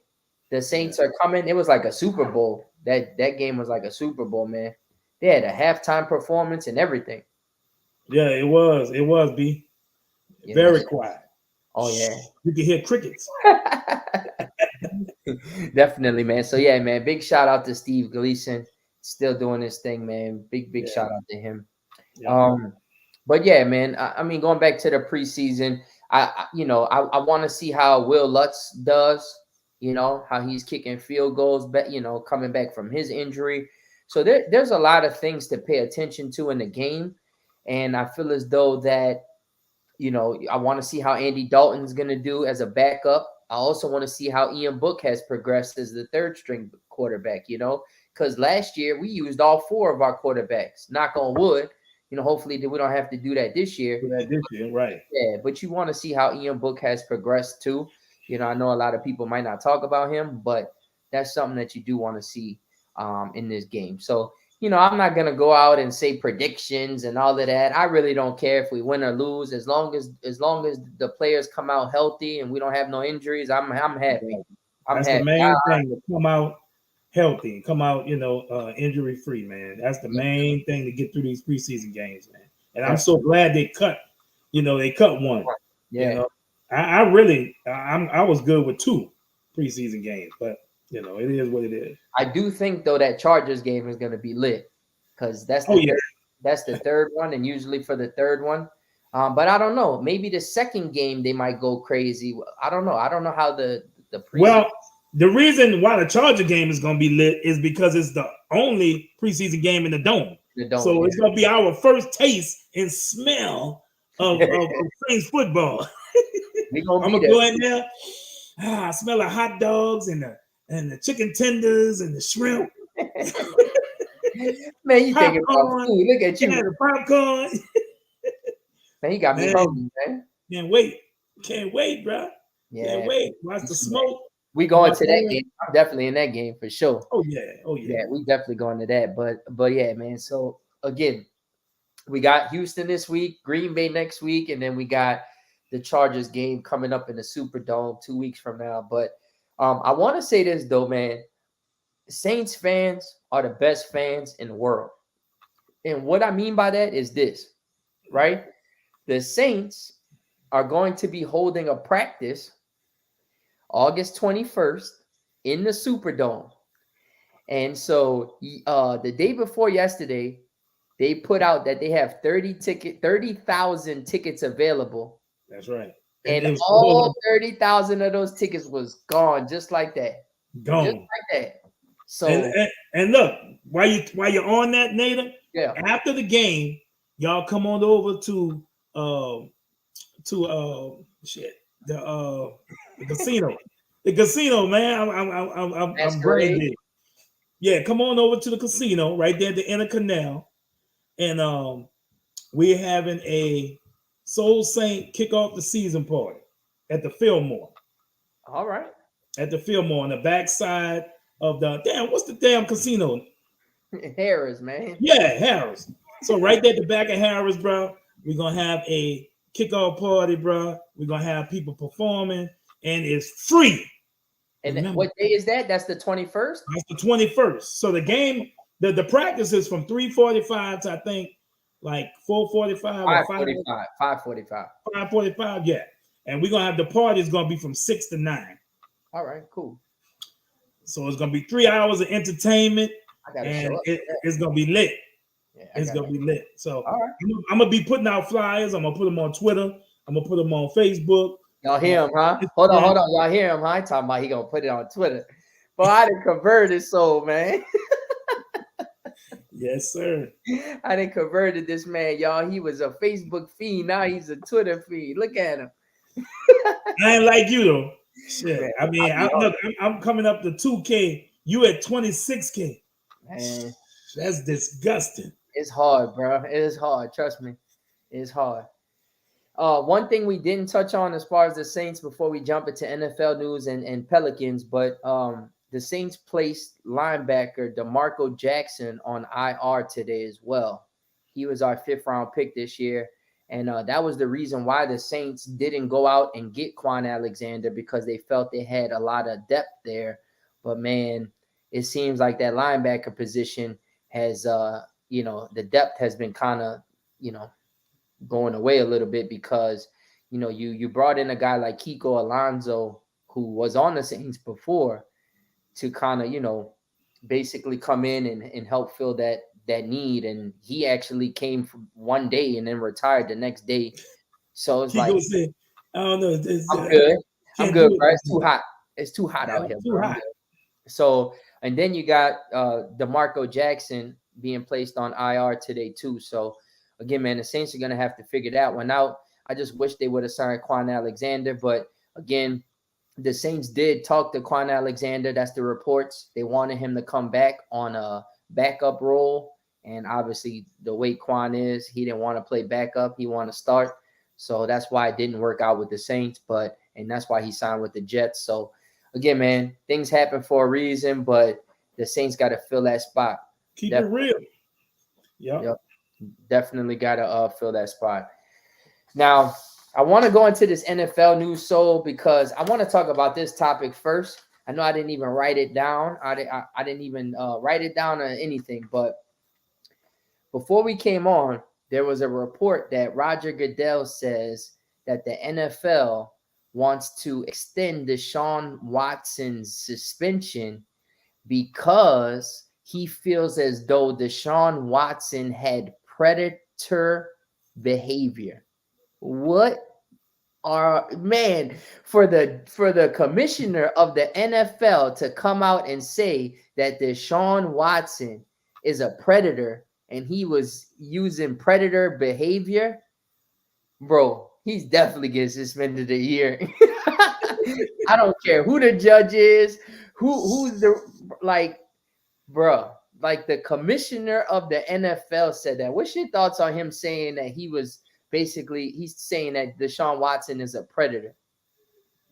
The Saints are coming. It was like a Super Bowl. That game was like a Super Bowl, man. They had a halftime performance and everything. Yeah, it was. It was, B. Yeah. Very quiet. Oh, yeah. You can hear crickets. Definitely, man. So, yeah, man, big shout out to Steve Gleason. Still doing his thing, man. Big shout out to him. Yeah. But, yeah, man, I mean, going back to the preseason, I want to see how Will Lutz does, how he's kicking field goals, but, coming back from his injury. So there's a lot of things to pay attention to in the game. And I feel as though that, I want to see how Andy Dalton's going to do as a backup. I also want to see how Ian Book has progressed as the third string quarterback, because last year we used all 4 of our quarterbacks. Knock on wood. Hopefully we don't have to do that this year. Right. Yeah, but you want to see how Ian Book has progressed too. I know a lot of people might not talk about him, but that's something that you do want to see in this game. So, I'm not going to go out and say predictions and all of that. I really don't care if we win or lose. As long as the players come out healthy and we don't have no injuries, I'm happy. That's the main thing, to come out healthy, come out, injury free, man. That's the main thing to get through these preseason games, man. And I'm so glad they cut one. Yeah. I was good with 2 preseason games, but it is what it is. I do think though that Chargers game is going to be lit because that's the third one, and usually for the third one. But I don't know. Maybe the second game they might go crazy. I don't know. I don't know how the Well, the reason why the Charger game is going to be lit is because it's the only preseason game in the dome. So it's going to be our first taste and smell of Saints football. I'm going to go in there. I smell the hot dogs and the chicken tenders and the shrimp. Man, you thinking about food. Look at you. Yeah, the popcorn. Man, you got me hungry, man. Can't wait, bro. Yeah. Can't wait. Watch the smoke. We going to that game. I'm definitely in that game for sure. Oh yeah. Yeah, we definitely going to that. But yeah, man. So again, we got Houston this week, Green Bay next week, and then we got the Chargers game coming up in the Superdome 2 weeks from now. But I want to say this though, man. Saints fans are the best fans in the world. And what I mean by that is this, right? the Saints are going to be holding a practice August 21st in the Superdome. And so the day before yesterday, they put out that they have 30,000 tickets available. That's right. And all 30,000 of those tickets was gone just like that. Gone. Just like that. So and look, while you're on that, Nathan, yeah, after the game, y'all come on over to the casino. The casino, man. I'm brain dead. Yeah, come on over to the casino right there at the Inner Canal. And we're having a Soul Saint kick off the season party at the Fillmore. All right. At the Fillmore on the backside of what's the damn casino? Harris, man. Yeah, Harris. So right there at the back of Harris, bro, we're gonna have a kickoff party, bro. We're gonna have people performing, and it's free. And remember, what day is that? That's the 21st? That's the 21st. So the game, the practice is from 3:45 to I think like 4:45 or 5:45. 5:45, yeah. And we're gonna have the party is gonna be from 6 to 9. All right, cool. So it's gonna be 3 hours of entertainment, and it's gonna be lit. Yeah, it's gonna be lit. So all right. I'm gonna be putting out flyers. I'm gonna put them on Twitter. I'm gonna put them on Facebook. Y'all hear him, huh? Hold on. Y'all hear him, huh? I talking about he gonna put it on Twitter. But I didn't convert his soul, man. Yes, sir. I didn't converted this man, y'all. He was a Facebook feed. Now he's a Twitter feed. Look at him. I ain't like you though. Shit. Man, I mean, I'm coming up to 2K. You at 26K. Man, that's disgusting. It's hard, bro. It is hard. Trust me. It's hard. One thing we didn't touch on as far as the Saints before we jump into NFL news and Pelicans, but the Saints placed linebacker DeMarco Jackson on IR today as well. He was our 5th-round pick this year, and that was the reason why the Saints didn't go out and get Quan Alexander, because they felt they had a lot of depth there. But, man, it seems like that linebacker position has, the depth has been kind of, going away a little bit because, you brought in a guy like Kiko Alonso, who was on the Saints before, to kind of, basically come in and help fill that need. And he actually came for one day and then retired the next day. So it's like, say, I don't know. I'm good, bro. It's too hot. It's too hot out here. Too hot. So, and then you got DeMarco Jackson being placed on IR today too. So again, man, the Saints are going to have to figure that one out. I just wish they would have signed Quan Alexander. But again, the Saints did talk to Quan Alexander. That's the reports. They wanted him to come back on a backup role. And obviously, the way Quan is, he didn't want to play backup. He wanted to start. So that's why it didn't work out with the Saints. And that's why he signed with the Jets. So again, man, things happen for a reason. But the Saints got to fill that spot. Keep it real. Yep. Definitely got to fill that spot. Now, I want to go into this NFL news, Soul, because I want to talk about this topic first. I know I didn't even write it down. I didn't even write it down or anything. But before we came on, there was a report that Roger Goodell says that the NFL wants to extend Deshaun Watson's suspension because he feels as though Deshaun Watson had predator behavior. What are, man, for the commissioner of the NFL to come out and say that Deshaun Watson is a predator and he was using predator behavior, bro, he's definitely getting suspended a year. I don't care who the judge is, who's the, like, bro, like the commissioner of the NFL said that. What's your thoughts on him saying that he was basically, he's saying that Deshaun Watson is a predator?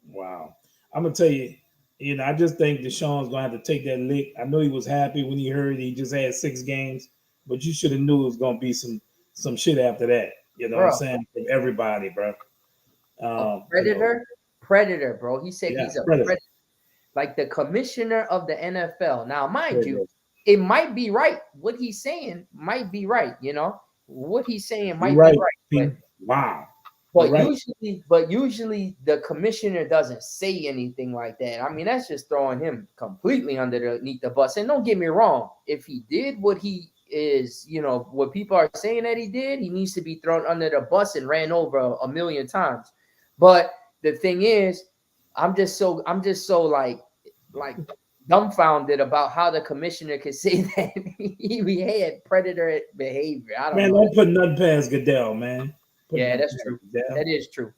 Wow. I'm going to tell you, I just think Deshaun's going to have to take that lick. I know he was happy when he heard he just had 6 games, but you should have knew it was going to be some shit after that. You know what I'm saying? From everybody, bro. Predator, bro. He said he's a predator. Like the commissioner of the NFL. Now, mind you, it might be right. What he's saying might be right. What he's saying might be right. Wow. But Right. usually the commissioner doesn't say anything like that. I mean, that's just throwing him completely underneath the bus. And don't get me wrong, if he did what he is, what people are saying that he did, he needs to be thrown under the bus and ran over a million times. But the thing is, I'm just so like dumbfounded about how the commissioner could say that he had predator behavior. I don't Man, know. don't put nothing past Goodell, man. Yeah, that's true. That is true.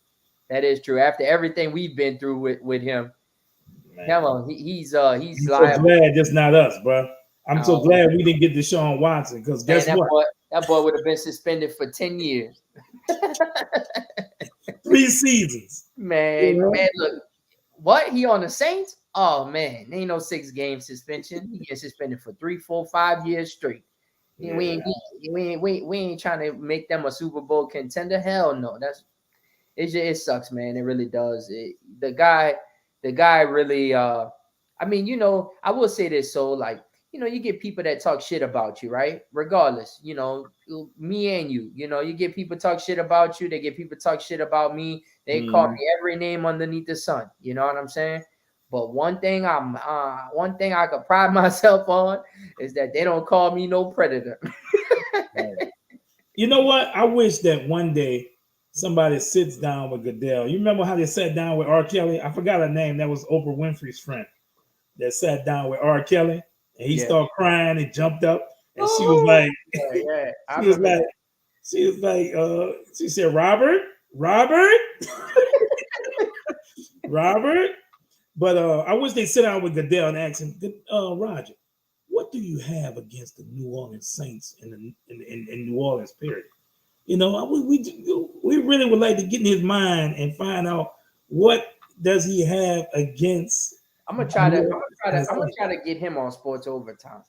That is true. After everything we've been through with him, Man. come on, he's I'm liable. so glad it's not us, bro. I'm so Oh, glad we didn't get Deshaun Watson because guess what? That boy would have been suspended for 10 years. 3 seasons. Man, look, what? He on the Saints? Oh man, ain't no 6-game suspension. He gets suspended for 3, 4, 5 years straight. Yeah. We ain't trying to make them a Super Bowl contender. Hell no. It sucks, man. It really does. The guy really I mean, I will say this. So like, you get people that talk shit about you, right? Regardless, me and you get people talk shit about you. They get people talk shit about me. They call me every name underneath the sun. You know what I'm saying? But one thing I could pride myself on is that they don't call me no predator. You know what? I wish that one day somebody sits down with Goodell. You remember how they sat down with R. Kelly? I forgot her name. That was Oprah Winfrey's friend that sat down with R. Kelly, and he started crying and jumped up, and she was like, she said, Robert. Robert. But I wish they sit down with Goodell and ask him, Roger, what do you have against the New Orleans Saints in New Orleans, period? We really would like to get in his mind and find out what does he have against. I'm gonna try to get him on Sports Overtime.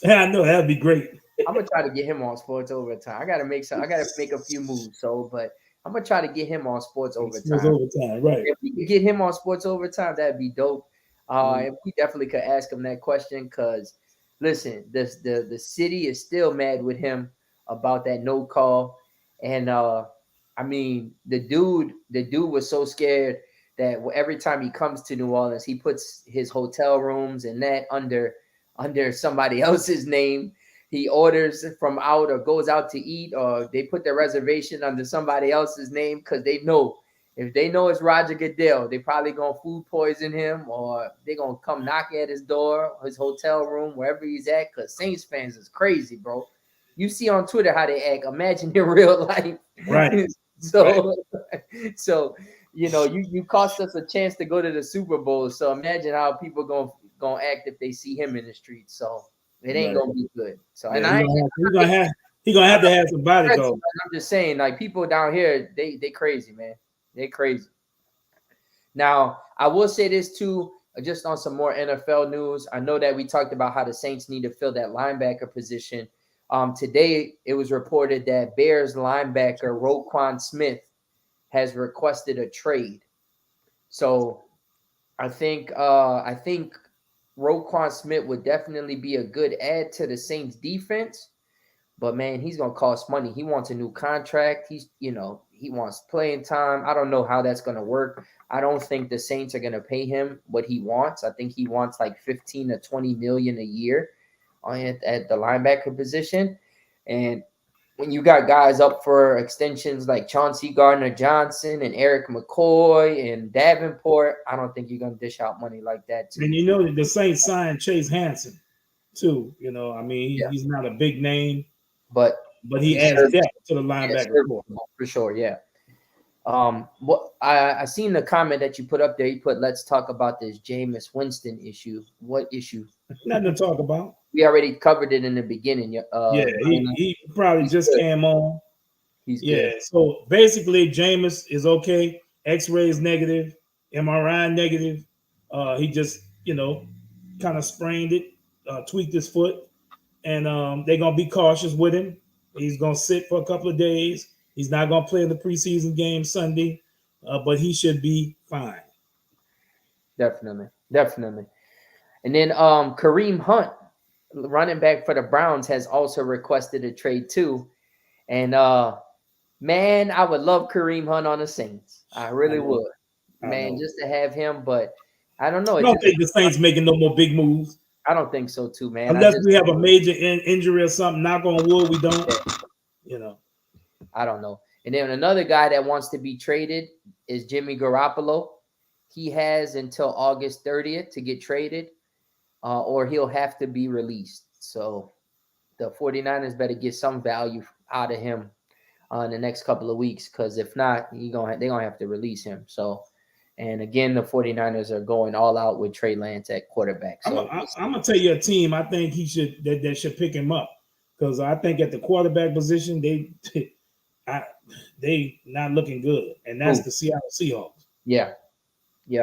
Yeah, I know that'd be great. I'm gonna try to get him on Sports Overtime. I gotta make a few moves, but I'm gonna try to get him on Sports Overtime. Sports Overtime, right? If we could get him on Sports Overtime, that'd be dope. And we definitely could ask him that question because, listen, the city is still mad with him about that no call, and I mean the dude was so scared that every time he comes to New Orleans, he puts his hotel rooms and that under somebody else's name. He orders from out or goes out to eat, or they put their reservation under somebody else's name because they know if they know it's Roger Goodell, they probably gonna food poison him or they gonna come knock at his door, his hotel room, wherever he's at. Because Saints fans is crazy, bro. You see on Twitter how they act. Imagine in real life, right? So you cost us a chance to go to the Super Bowl. So imagine how people gonna act if they see him in the street. So it ain't gonna be good. So he's gonna have to have somebody go. I'm just saying, like people down here, they crazy, man. They crazy. Now I will say this too, just on some more NFL news. I know that we talked about how the Saints need to fill that linebacker position. Today it was reported that Bears linebacker Roquan Smith has requested a trade. So I think Roquan Smith would definitely be a good add to the Saints defense, but man, he's gonna cost money. He wants a new contract. He wants playing time. I don't know how that's gonna work. I don't think the Saints are gonna pay him what he wants. I think he wants like 15 to 20 million a year at the linebacker position. And when you got guys up for extensions like Chauncey Gardner-Johnson and Eric McCoy and Davenport, I don't think you're gonna dish out money like that. And the Saints signed Chase Hansen too. He's not a big name, but he adds depth to the linebacker core. For sure, yeah. What I seen the comment that you put up there. You put, "Let's talk about this Jameis Winston issue." What issue? Nothing to talk about. We already covered it in the beginning. He probably just came on. He's good. So basically, Jameis is okay. X-rays negative, MRI negative. He just kind of sprained it, tweaked his foot, and they're gonna be cautious with him. He's gonna sit for a couple of days. He's not gonna play in the preseason game Sunday, but he should be fine. Definitely. And then Kareem Hunt, running back for the Browns, has also requested a trade too. And Man, I would love Kareem Hunt on the Saints. I really know. would. I Man, know. just to have him, but I don't know. I It don't just think the Saints making no more big moves I don't think so too, man. unless we have a major injury or something. Knock on wood, we don't. You know. I don't know. And then another guy that wants to be traded is Jimmy Garoppolo. He has until August 30th to get traded, or he'll have to be released. So the 49ers better get some value out of him in the next couple of weeks, because if not, they're going to have to release him. So, and again, the 49ers are going all out with Trey Lance at quarterback. So I'm gonna tell you a team I think they should pick him up, because I think at the quarterback position they not looking good, and that's the Seattle Seahawks. Yeah.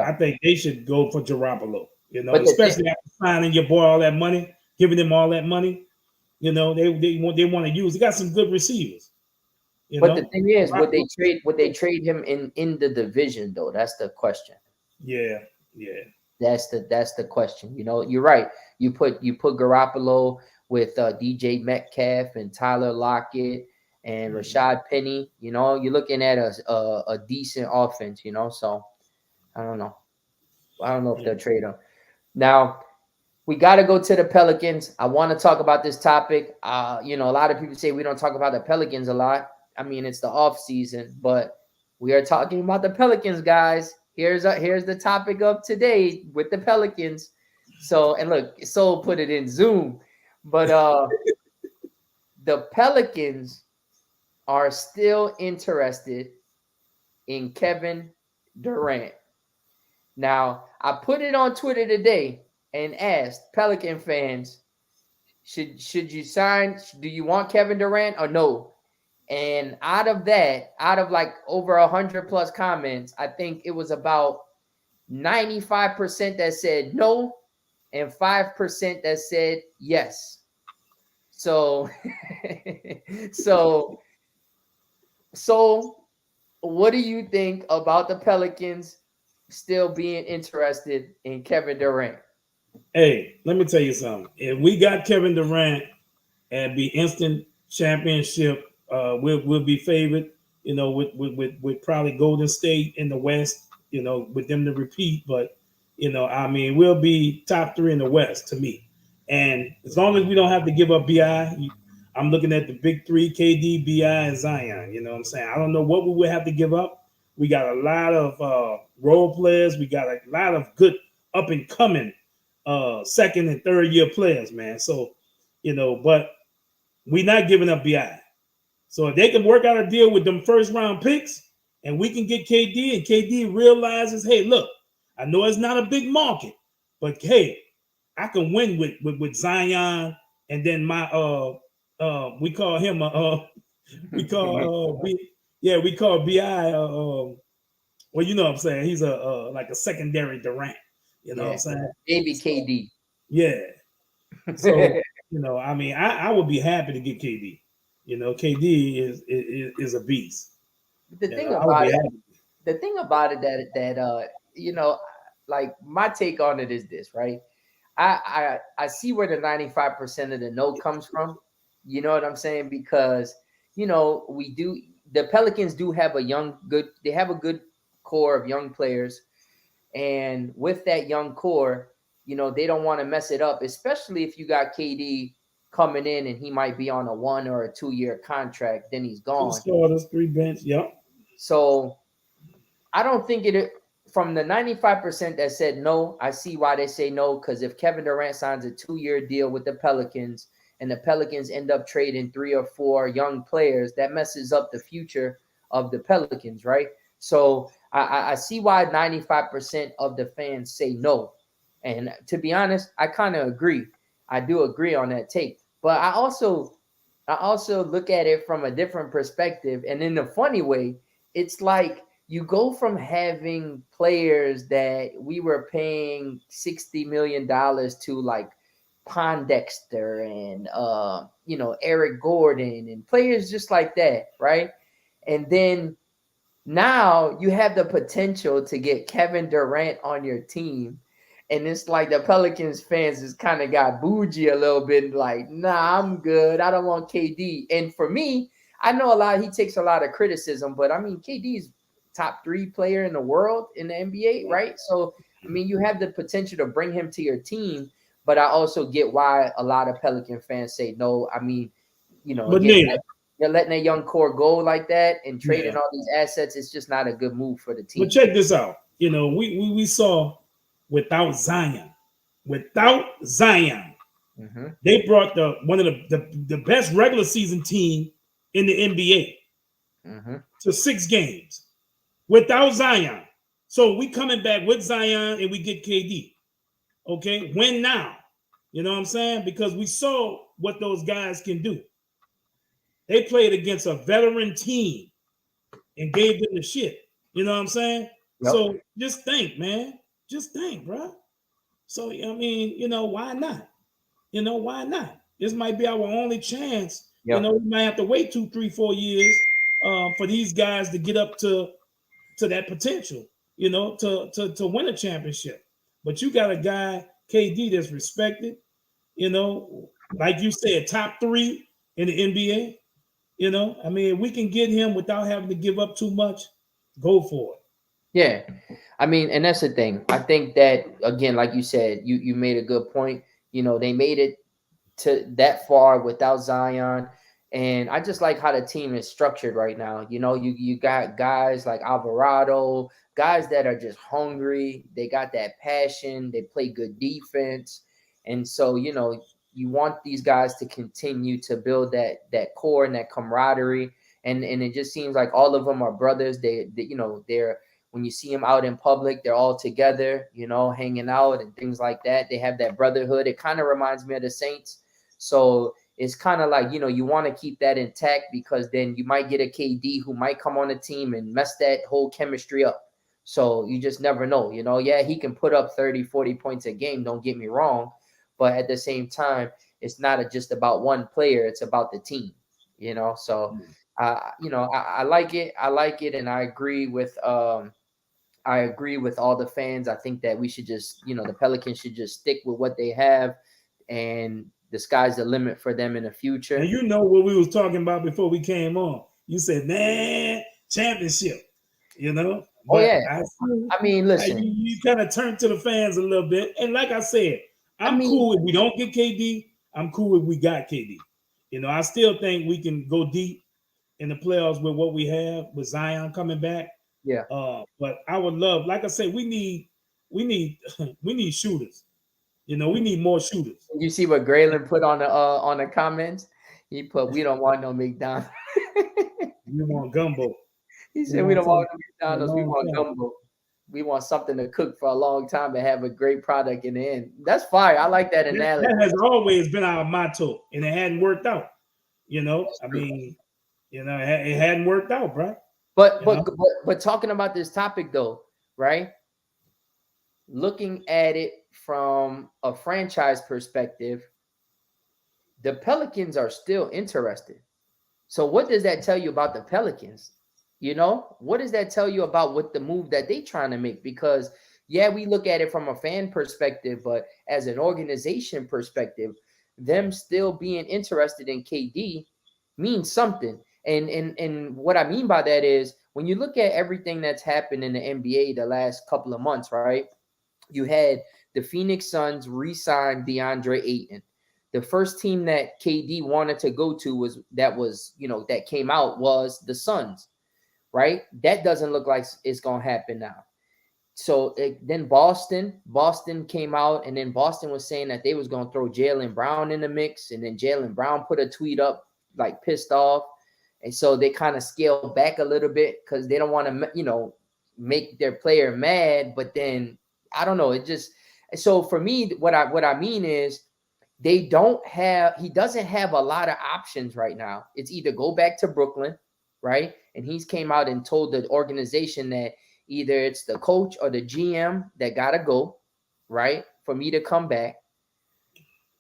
I think they should go for Garoppolo. You know, But especially after signing your boy all that money, giving them all that money. You know, they want to use. They got some good receivers. But the thing is, would they trade him in the division though? That's the question. Yeah. That's the question. You know, you're right. You put Garoppolo with DJ Metcalf and Tyler Lockett and Rashad Penny. You know, you're looking at a decent offense. You know, so I don't know. I don't know if they'll trade him. Now we got to go to the Pelicans. I want to talk about this topic. You know, a lot of people say we don't talk about the Pelicans a lot. I mean, it's the off season, but we are talking about the Pelicans, guys. Here's the topic of today with the Pelicans. So, and look, Soul put it in Zoom, but the Pelicans are still interested in Kevin Durant. Now, I put it on Twitter today and asked Pelican fans, should you sign? Do you want Kevin Durant or no? And out of like over 100 plus comments, I think it was about 95% that said no and 5% that said yes. So, so what do you think about the Pelicans still being interested in Kevin Durant? Hey, let me tell you something. If we got Kevin Durant and be instant championship, we'll be favored. You know, with probably Golden State in the West. You know, with them to repeat, but you know, I mean, we'll be top 3 in the West to me. And as long as we don't have to give up BI, I'm looking at the big 3: KD, BI, and Zion. You know what I'm saying? I don't know what we would have to give up. We got a lot of role players. We got a lot of good up and coming second and third year players, man. So, you know, but we're not giving up BI. So if they can work out a deal with them first round picks and we can get KD, and KD realizes, hey, look, I know it's not a big market, but hey, I can win with Zion, and then my we call him we call BI well, you know what I'm saying, he's a like a secondary Durant, you know what I'm saying? Maybe KD. Yeah. So, you know, I mean, I would be happy to get KD. You know, KD is a beast. The thing about it that you know, like my take on it is this, right? I see where the 95% of the no comes from. You know what I'm saying? Because you know, the Pelicans do have they have a good core of young players, and with that young core, you know, they don't want to mess it up, especially if you got KD coming in and he might be on a 1 or a 2 year contract, then he's gone. 2 starters, 3 bench, yep. So I don't think from the 95% that said no, I see why they say no, because if Kevin Durant signs a 2-year deal with the Pelicans and the Pelicans end up trading 3 or 4 young players, that messes up the future of the Pelicans, right? So I see why 95% of the fans say no. And to be honest, I kind of agree. I do agree on that take. But I also look at it from a different perspective. And in a funny way, it's like you go from having players that we were paying $60 million to, like Pondexter and you know, Eric Gordon and players just like that, right? And then now you have the potential to get Kevin Durant on your team. And it's like the Pelicans fans just kind of got bougie a little bit, like, nah, I'm good. I don't want KD. And for me, I know he takes a lot of criticism, but I mean, KD's top 3 player in the world in the NBA, right? So, I mean, you have the potential to bring him to your team, but I also get why a lot of Pelican fans say no. I mean, But again, Nate, you're letting a young core go like that and trading all these assets. It's just not a good move for the team. But check this out. We saw without Zion, Mm-hmm. they brought one of the best regular season team in the NBA Mm-hmm. to 6 games without Zion. So we coming back with Zion and we get KD. Okay, when now? You know what I'm saying? Because we saw what those guys can do. They played against a veteran team and gave them the shit. You know what I'm saying? Yep. So just think, man. Just think, bro. So, I mean, why not? Why not? This might be our only chance. Yep. We might have to wait 2, 3, 4 years for these guys to get up to that potential, to win a championship. But you got a guy, KD, that's respected, like you said, top 3 in the NBA. I mean, if we can get him without having to give up too much, go for it. Yeah. I mean, and that's the thing. I think that, again, like you said, you made a good point. They made it to that far without Zion. And I just like how the team is structured right now. You got guys like Alvarado, guys that are just hungry. They got that passion. They play good defense. And so, you want these guys to continue to build that core and that camaraderie. And it just seems like all of them are brothers. They're when you see them out in public, they're all together, hanging out and things like that. They have that brotherhood. It kind of reminds me of the Saints. So it's kind of like, you want to keep that intact, because then you might get a KD who might come on the team and mess that whole chemistry up. So you just never know, yeah, he can put up 30, 40 points a game. Don't get me wrong. But at the same time, it's not just about one player. It's about the team, So, I like it. I like it. And I agree with all the fans. I think that we should just, the Pelicans should just stick with what they have, and the sky's the limit for them in the future. And you know what we was talking about before we came on. You said, man, championship, But oh, yeah. I mean, listen. You kind of turned to the fans a little bit. And like I said, I'm cool if we don't get KD. I'm cool if we got KD. I still think we can go deep in the playoffs with what we have with Zion coming back. Yeah. But I would love, like I said, we need shooters. We need more shooters. You see what Graylin put on the comments? He put, "We don't want no McDonald's." We want gumbo. He said, "We don't want no McDonald's. We want gumbo. We want something to cook for a long time and have a great product in the end." That's fire. I like that analogy. That has always been our motto, and it hadn't worked out. I mean, it hadn't worked out, bro. But talking about this topic though, right? Looking at it from a franchise perspective, the Pelicans are still interested. So what does that tell you about the Pelicans? What does that tell you about what the move that they trying to make? Because yeah, we look at it from a fan perspective, but as an organization perspective, them still being interested in KD means something. And what I mean by that is, when you look at everything that's happened in the NBA the last couple of months, right? You had the Phoenix Suns re-sign DeAndre Ayton. The first team that KD wanted to go to that came out was the Suns, right? That doesn't look like it's going to happen now. So then Boston came out, and then Boston was saying that they was going to throw Jaylen Brown in the mix, and then Jaylen Brown put a tweet up like pissed off. And so they kind of scaled back a little bit because they don't want to, make their player mad. But then I don't know. So for me, what I mean is, he doesn't have a lot of options right now. It's either go back to Brooklyn, right? And he's came out and told the organization that either it's the coach or the GM that got to go, right, for me to come back,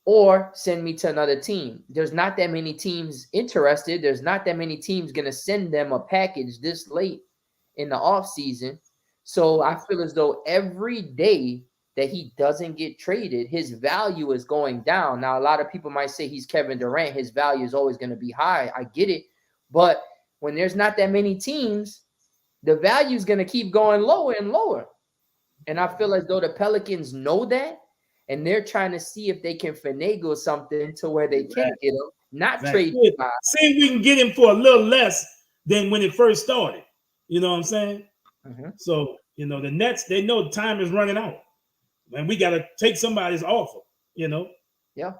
or send me to another team. There's not that many teams interested. There's not that many teams going to send them a package this late in the offseason. So I feel as though every day that he doesn't get traded, his value is going down. Now, a lot of people might say he's Kevin Durant. His value is always going to be high. I get it. But when there's not that many teams, the value is going to keep going lower and lower. And I feel as though the Pelicans know that, and they're trying to see if they can finagle something to where they can get him, not trade. See if we can get him for a little less than when it first started. You know what I'm saying? So, you know, the Nets, they know time is running out. And we got to take somebody's offer, you know? Yeah.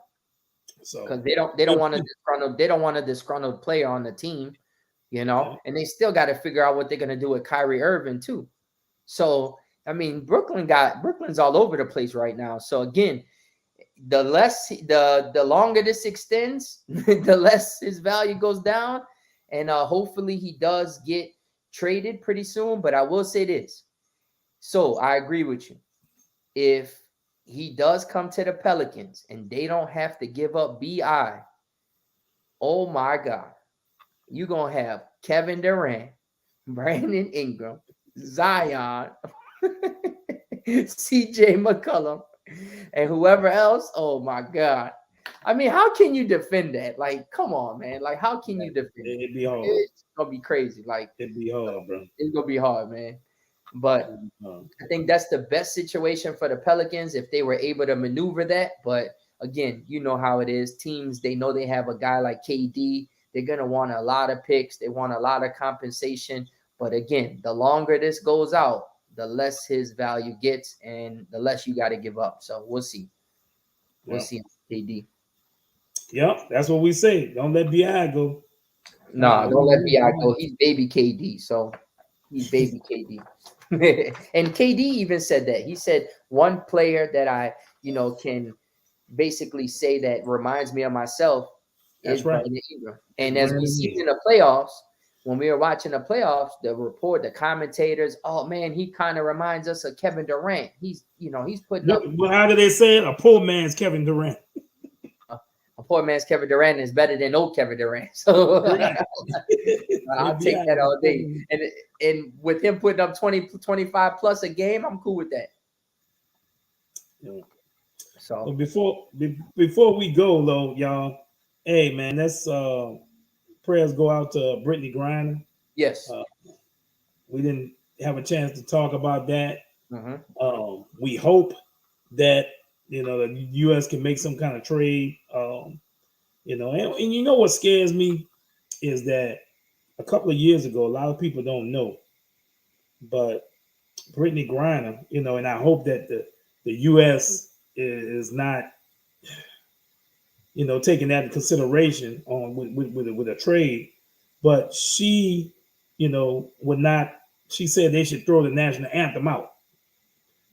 So because they don't want a disgruntled player on the team, you know, and they still got to figure out what they're gonna do with Kyrie Irving too. So I mean, Brooklyn's all over the place right now. So again, the longer this extends, the less his value goes down, and hopefully he does get traded pretty soon. But I will say this: so I agree with you. If he does come to the Pelicans and they don't have to give up BI, oh my God, you're going to have Kevin Durant, Brandon Ingram, Zion, CJ McCollum, and whoever else. Oh my God. I mean, how can you defend that? Like, come on, man. Like, how can you defend it? It'd be hard. It's going to be crazy. Like, it'd be hard, bro. It's going to be hard, man. But I think that's the best situation for the Pelicans if they were able to maneuver that. But again, you know how it is. Teams, they know they have a guy like KD. They're going to want a lot of picks. They want a lot of compensation. But again, the longer this goes out, the less his value gets and the less you got to give up. So we'll see. We'll see KD. Yep, that's what we say. Don't let BI go. No, don't let BI go. He's baby KD. So he's baby KD. And KD even said that. He said one player that I, can basically say that reminds me of myself is Brandon Ingram. And as we see in the playoffs, when we were watching the playoffs, the commentators, oh man, he kind of reminds us of Kevin Durant. He's putting up. Well, how do they say it? A poor man's Kevin Durant. A poor man's Kevin Durant is better than old Kevin Durant. So I'll take that all day. And with him putting up 20, 25 plus a game, I'm cool with that. Yeah. So before we go though, y'all, hey man, let's prayers go out to Brittany Griner. Yes. We didn't have a chance to talk about that. We hope that the U.S. can make some kind of trade. And you know what scares me is that a couple of years ago, a lot of people don't know, but Brittany Griner, and I hope that the U.S. is not, taking that into consideration on with a trade, but she, would not. She said they should throw the national anthem out.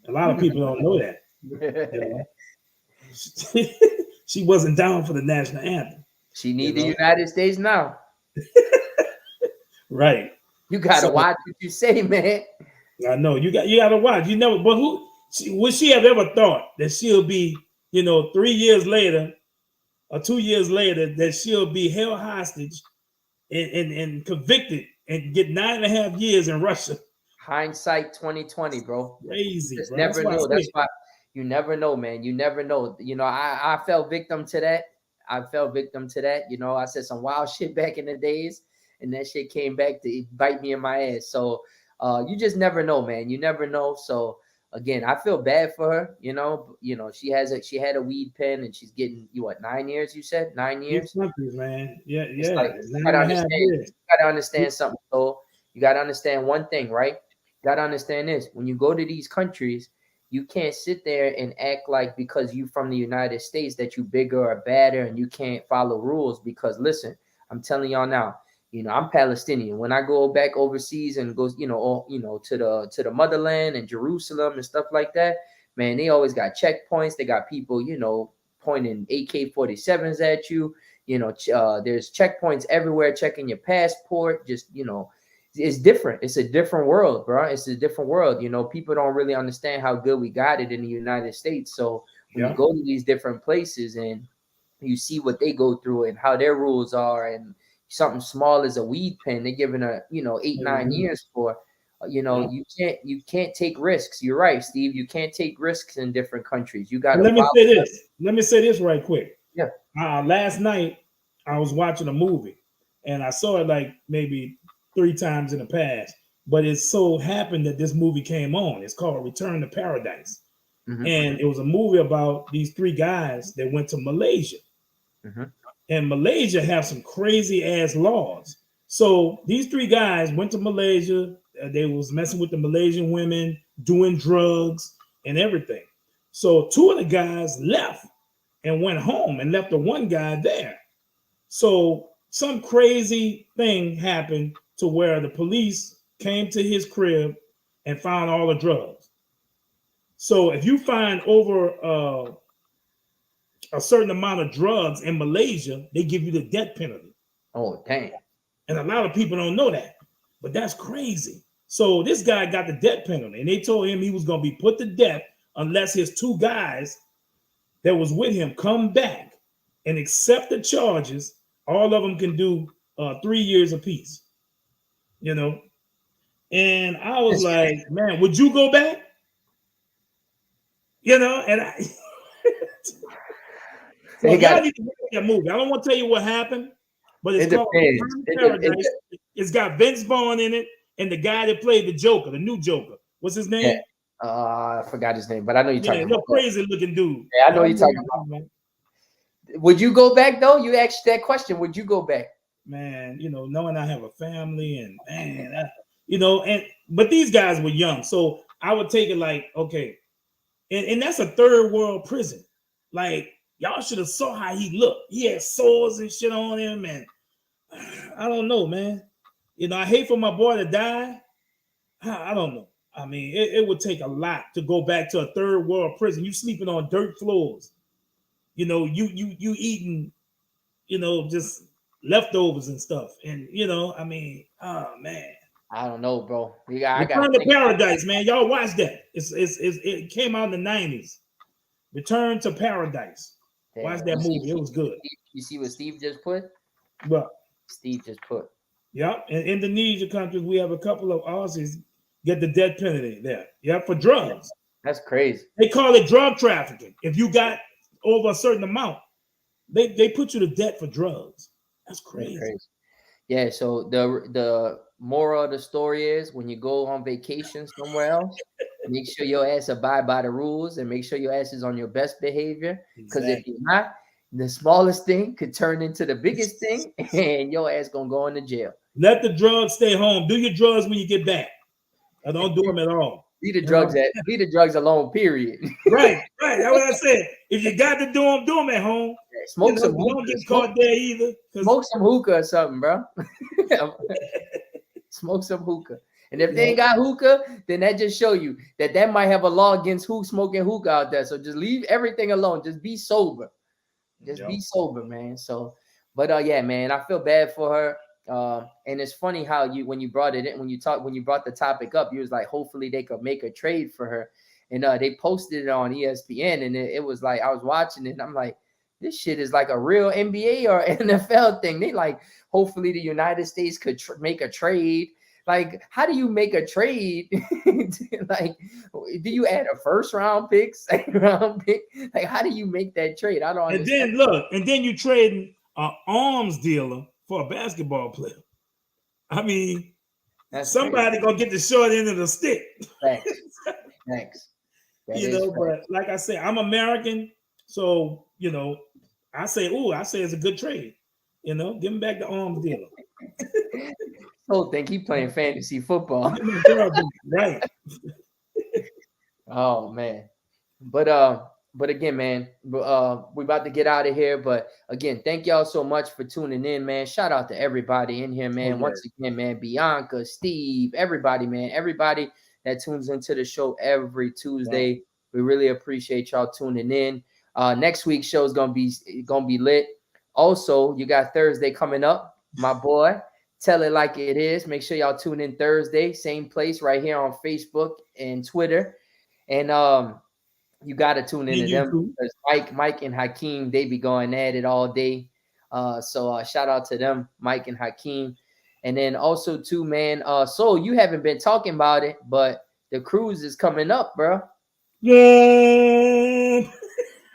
A lot of people don't know that. She wasn't down for the national anthem. She need the United States now. Right. You gotta watch what you say, man. I know you gotta watch. You never, but would she have ever thought that she'll be, 3 years later or 2 years later that she'll be held hostage and convicted and get 9.5 years in Russia? Hindsight 2020, bro. Crazy, bro. Never know. That's why you never know, man. You never know. I fell victim to that. I said some wild shit back in the days, and that shit came back to bite me in my ass. So you just never know, man. You never know. So again, I feel bad for her. She had a weed pen, and she's getting 9 years? You said 9 years, man. Yeah. Like, you gotta understand something. So you gotta understand one thing, right? You gotta understand this: when you go to these countries, you can't sit there and act like because you from the United States that you bigger or badder and you can't follow rules. Because listen, I'm telling y'all now, I'm Palestinian. When I go back overseas and goes, to the motherland and Jerusalem and stuff like that, man, they always got checkpoints. They got people, pointing AK-47s at you. There's checkpoints everywhere, checking your passport. Just, it's different. It's a different world, bro. It's a different world. People don't really understand how good we got it in the United States. So when you go to these different places and you see what they go through and how their rules are, and something small as a weed pen, they're giving 8-9 years for. You can't take risks. You're right, Steve. You can't take risks in different countries. You got to. Let me say this right quick. Yeah. Last night I was watching a movie, and I saw it like maybe 3 times in the past. But it so happened that this movie came on. It's called Return to Paradise. And it was a movie about these 3 guys that went to Malaysia. And Malaysia have some crazy ass laws. So these 3 guys went to Malaysia. They was messing with the Malaysian women, doing drugs and everything. So 2 of the guys left and went home and left the one guy there. So some crazy thing happened to where the police came to his crib and found all the drugs. So if you find over a certain amount of drugs in Malaysia, they give you the death penalty. Oh, damn. And a lot of people don't know that, but that's crazy. So this guy got the death penalty, and they told him he was going to be put to death unless his 2 guys that was with him come back and accept the charges. All of them can do 3 years apiece, you know? And I was like, man, would you go back? You know, and I... So y'all need to look at that movie. I don't want to tell you what happened, but it's called Paradise. It's got Vince Vaughn in it and the guy that played the Joker, the new Joker. What's his name? Yeah. I forgot his name, but I know you're talking about. Crazy looking dude. Yeah, I know you're talking about. Man. Would you go back though? You asked that question. Would you go back? Man, you know, knowing I have a family and man, you know, but these guys were young, so I would take it like, okay, and that's a 3rd world prison. Like, y'all should have saw how he looked. He had sores and shit on him, and I don't know, man. You know, I hate for my boy to die. I don't know. I mean, it would take a lot to go back to a 3rd world prison. You sleeping on dirt floors. You know, you eating, you know, just leftovers and stuff. And you know, I mean, oh man. I don't know, bro. I got Return to Paradise, man. Y'all watch that. It came out in the 90s. Return to Paradise. Damn. Watch that movie. It was good. You see what Steve just put? What? Steve just put. Yeah. In Indonesia countries, we have a couple of Aussies get the death penalty there. Yeah, for drugs. That's crazy. They call it drug trafficking. If you got over a certain amount, they put you to death for drugs. That's crazy. Yeah. So the moral of the story is when you go on vacation somewhere else, make sure your ass abide by the rules and make sure your ass is on your best behavior. Because if you're not, the smallest thing could turn into the biggest thing, and your ass gonna go into jail. Let the drugs stay home. Do your drugs when you get back. I don't do them at all. Leave the drugs alone. Period. Right. That's what I said. If you got to do them at home. Smoke some hookah. Don't get caught there either. Smoke some hookah or something, bro. Smoke some hookah. And if they ain't got hookah, then that just show you that might have a law against smoking hookah out there. So just leave everything alone. Just be sober. Just be sober, man. So, but yeah, man, I feel bad for her. And it's funny how when you brought the topic up, you was like, hopefully they could make a trade for her. And they posted it on ESPN, and it was like, I was watching it, and I'm like, this shit is like a real NBA or NFL thing. They like, hopefully the United States could make a trade. Like, how do you make a trade? Like, do you add a 1st round pick, 2nd round pick? Like, how do you make that trade? I don't understand. And then you trading an arms dealer for a basketball player. I mean, somebody gonna get the short end of the stick. Thanks. You know, but like I said, I'm American, so you know, I say it's a good trade. You know, give him back the arms dealer. Whole thing, keep playing fantasy football. Right. Oh man. But again, man, we're about to get out of here. But again, thank y'all so much for tuning in, man. Shout out to everybody in here, man. Once again, man, Bianca, Steve, everybody, man, everybody that tunes into the show every Tuesday. Wow. We really appreciate y'all tuning in. Next week's show is gonna be lit. Also, you got Thursday coming up, my boy. Tell it like it is. Make sure y'all tune in Thursday, same place right here on Facebook and Twitter. And you got to tune in to them because Mike and Hakeem, they be going at it all day. So shout out to them, Mike and Hakeem. And then also too, man, so you haven't been talking about it, but the cruise is coming up, bro. Yeah.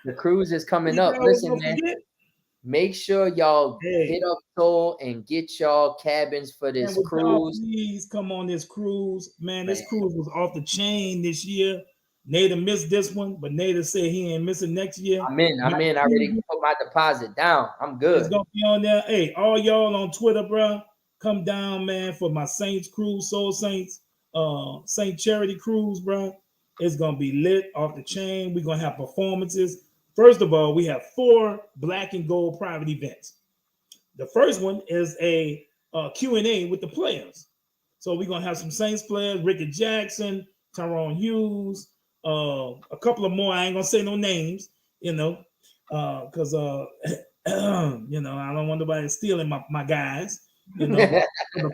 The cruise is coming up. Listen, man. make sure y'all Hey. hit up Soul and get y'all cabins for this Man, would y'all cruise. please come on this cruise, man. This Man. cruise was off the chain this year. Nader missed this one, but Nader said he ain't missing next year. I'm in. I already put my deposit down. I'm good. It's gonna be on there. Hey, all y'all on Twitter, bro, come down, man, for my Saints cruise, Soul Saints, Saint Charity cruise, bro. It's gonna be lit off the chain. We're gonna have performances. First of all, we have 4 black and gold private events. The first one is a Q&A with the players. So we're gonna have some Saints players, Ricky Jackson, Tyrone Hughes, a couple of more. I ain't gonna say no names, because you know, I don't want nobody stealing my guys, from the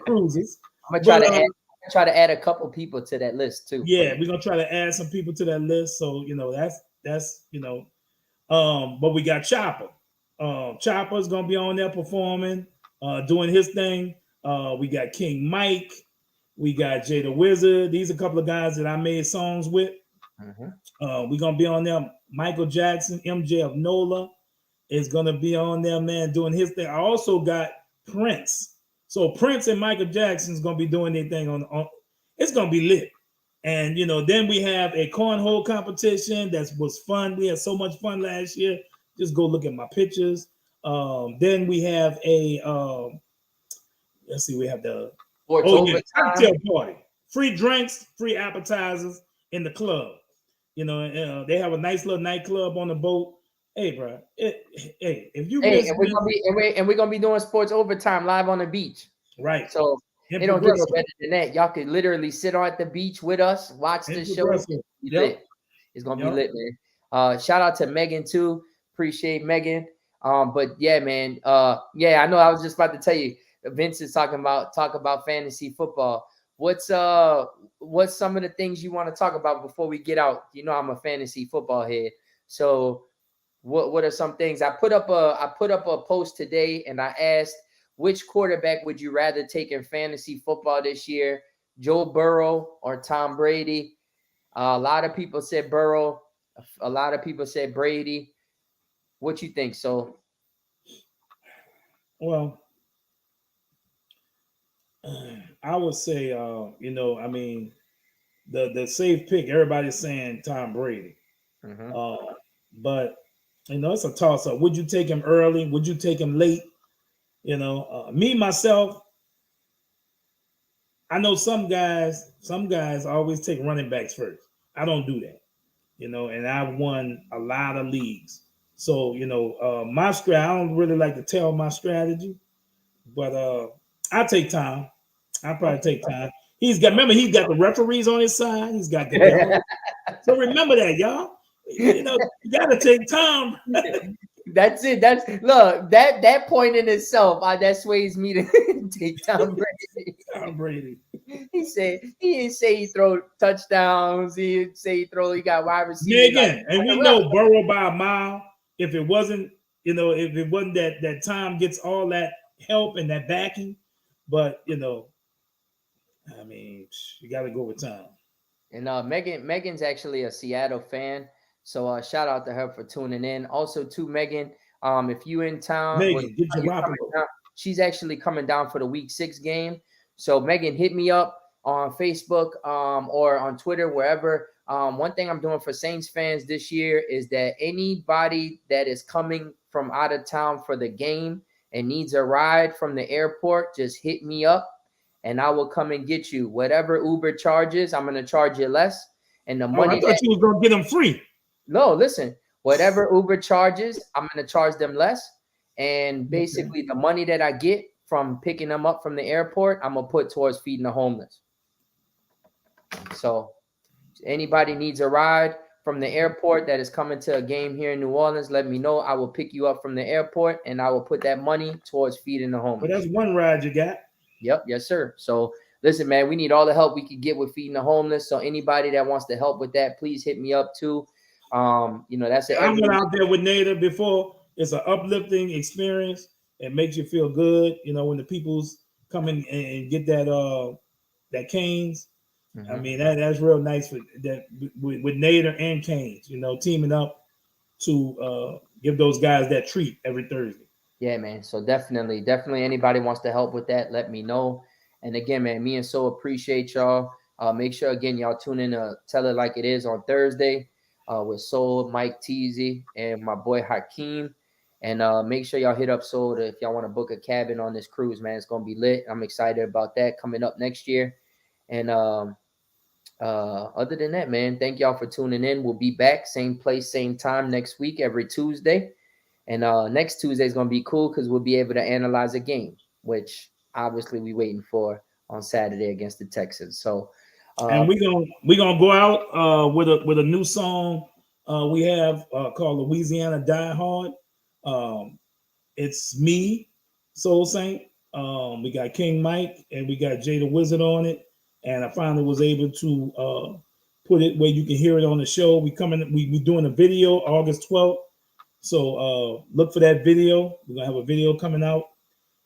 cruises. I'm gonna try to add a couple people to that list too. Yeah, we're gonna try to add some people to that list. So that's but we got Chopper. Chopper's gonna be on there performing, doing his thing. We got King Mike, we got Jay the Wizard. These are a couple of guys that I made songs with. We're gonna be on there. Michael Jackson, MJ of NOLA is gonna be on there, man, doing his thing. I also got Prince. So Prince and Michael Jackson is gonna be doing their thing on. It's gonna be lit. And then we have a cornhole competition that was fun. We had so much fun last year. Just go look at my pictures. Then we have a let's see, we have the cocktail party. Free drinks, free appetizers in the club. They have a nice little nightclub on the boat. Hey, bro. If you and we're gonna be doing sports overtime live on the beach. Right. So it don't get no better than that. Y'all could literally sit on at the beach with us, watch the show. It's gonna be lit, man. Shout out to Megan too. Appreciate Megan. But yeah, man. I know I was just about to tell you, Vince is talk about fantasy football. What's some of the things you want to talk about before we get out? I'm a fantasy football head. So what are some things? I put up a post today and I asked, which quarterback would you rather take in fantasy football this year, Joe Burrow or Tom Brady? A lot of people said Burrow. A lot of people said Brady. What you think? So, well, I would say, the safe pick. Everybody's saying Tom Brady, but it's a toss up. Would you take him early? Would you take him late? Me myself, I know some guys always take running backs first. I don't do that, and I've won a lot of leagues. So, my strategy, I don't really like to tell my strategy, but I take time. I'll probably take time. He's got the referees on his side. He's got the so remember that, y'all. You gotta take time. That's it. Look, that point in itself, that sways me to take Tom Brady. Tom Brady. He didn't say he throw touchdowns. He didn't say he got wide receivers. Again, and we know Burrow by a mile. If it wasn't, that Tom gets all that help and that backing, but you got to go with Tom. And Megan's actually a Seattle fan. So shout out to her for tuning in. Also to Megan, if you in town, Megan, get your down, she's actually coming down for the Week 6 game. So Megan, hit me up on Facebook or on Twitter, wherever. One thing I'm doing for Saints fans this year is that anybody that is coming from out of town for the game and needs a ride from the airport, just hit me up and I will come and get you. Whatever Uber charges, I'm going to charge you less. And the money I thought you was going to get them free. No, listen, whatever Uber charges, I'm going to charge them less. And basically the money that I get from picking them up from the airport, I'm going to put towards feeding the homeless. So anybody needs a ride from the airport that is coming to a game here in New Orleans, let me know. I will pick you up from the airport and I will put that money towards feeding the homeless. But that's one ride you got. Yep. Yes, sir. So listen, man, we need all the help we could get with feeding the homeless. So anybody that wants to help with that, please hit me up too. That's it. I went out there with Nader before. It's an uplifting experience. It makes you feel good, when the people's coming and get that Canes. I mean, that's real nice with Nader and Canes, teaming up to give those guys that treat every Thursday. Yeah, man. So definitely anybody wants to help with that, let me know. And again, man, me and So appreciate y'all. Make sure, again, y'all tune in to Tell It Like It Is on Thursday with Soul, Mike Teasy, and my boy Hakeem. And make sure y'all hit up Soul if y'all want to book a cabin on this cruise, man. It's going to be lit. I'm excited about that coming up next year. And other than that, man, thank y'all for tuning in. We'll be back, same place, same time next week, every Tuesday. And next Tuesday is going to be cool because we'll be able to analyze a game, which obviously we're waiting for on Saturday against the Texans. So, and we're gonna go out with a new song we have called Louisiana Die Hard. It's me, Soul Saint. We got King Mike and we got Jay the Wizard on it. And I finally was able to put it where you can hear it on the show. We doing a video August 12th. So look for that video. We're gonna have a video coming out.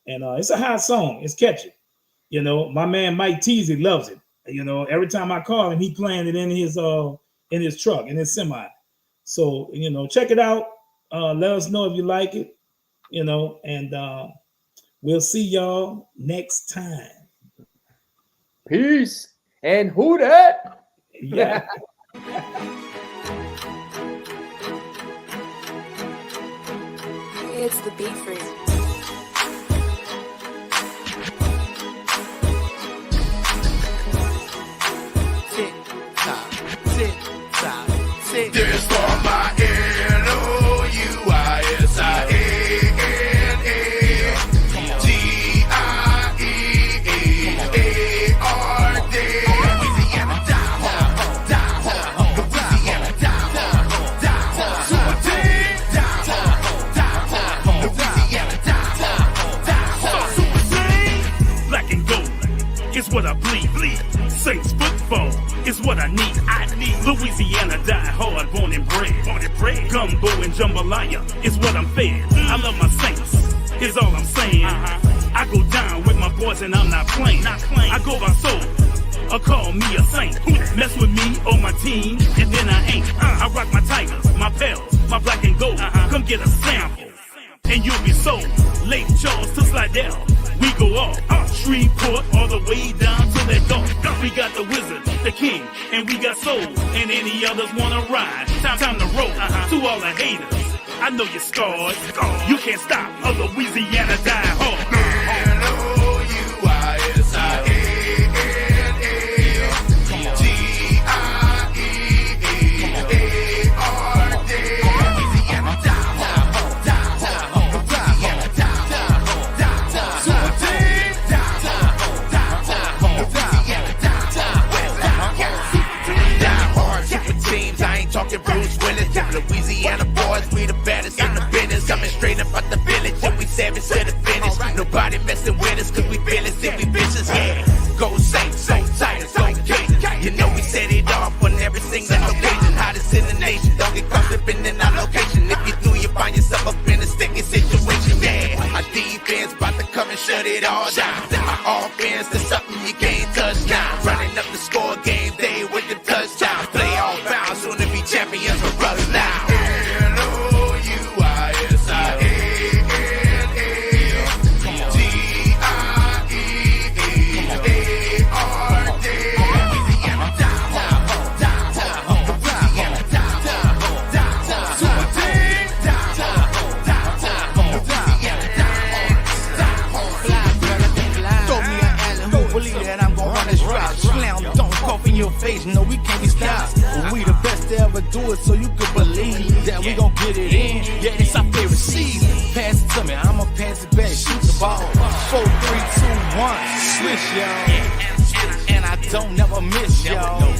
And it's a hot song. It's catchy. You know, my man Mike Teasy loves it. You know, every time I call him, he playing it in his truck, in his semi. So, you know, check it out. Let us know if you like it, you know, and we'll see y'all next time. Peace. And who that? Yeah. It's the BEVERAGE. Tick tock, tick tock, tick. This for my what I bleed. Saints football is what I need. Louisiana die hard, born and bred. Gumbo and jambalaya is what I'm fed. I love my Saints, is all I'm saying. I go down with my boys and I'm not playing. I go by soul, or call me a saint. Mess with me or my team, and then I ain't. I rock my Tigers, my Pels, my black and gold. Come get a sample, and you'll be sold. Lake Charles to Slidell, we go off. Shreveport all the way down to that Gulf. We got the Wizard, the King, and we got Soul. And any others wanna ride, time to roll. To all the haters, I know you're scarred. You can't stop a Louisiana die hard. Bruce Willis, Louisiana boys, we the baddest in the business. Coming straight up out the village, and we savage to the finish. Nobody messing with us, cause we fearless and we vicious, yeah. Go Saints, so tight, so king. You know we set it off on every single occasion. Hottest in the nation, don't get caught up in our location. If you do, you find yourself up in a sticky situation, yeah. Our defense about to come and shut it all down. Our offense is something you can't touch now. Running up the score game day with the touchdowns. Play all bounds, soon to be champions for us now. Your face, no, we can't be stopped. We the best to ever do it, so you can believe that we gon' get it in. Yeah, it's our favorite season. Pass it to me, I'ma pass it back, shoot the ball. 4, 3, 2, 1, switch, y'all. And I don't never miss, y'all.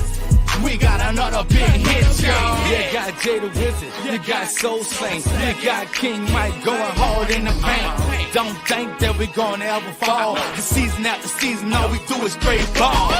We got another big hit, y'all. You got Jay the Wizard, you got Soul Saint, you got King Mike going hard in the paint. Don't think that we gonna ever fall. The season after season, all we do is straight ball.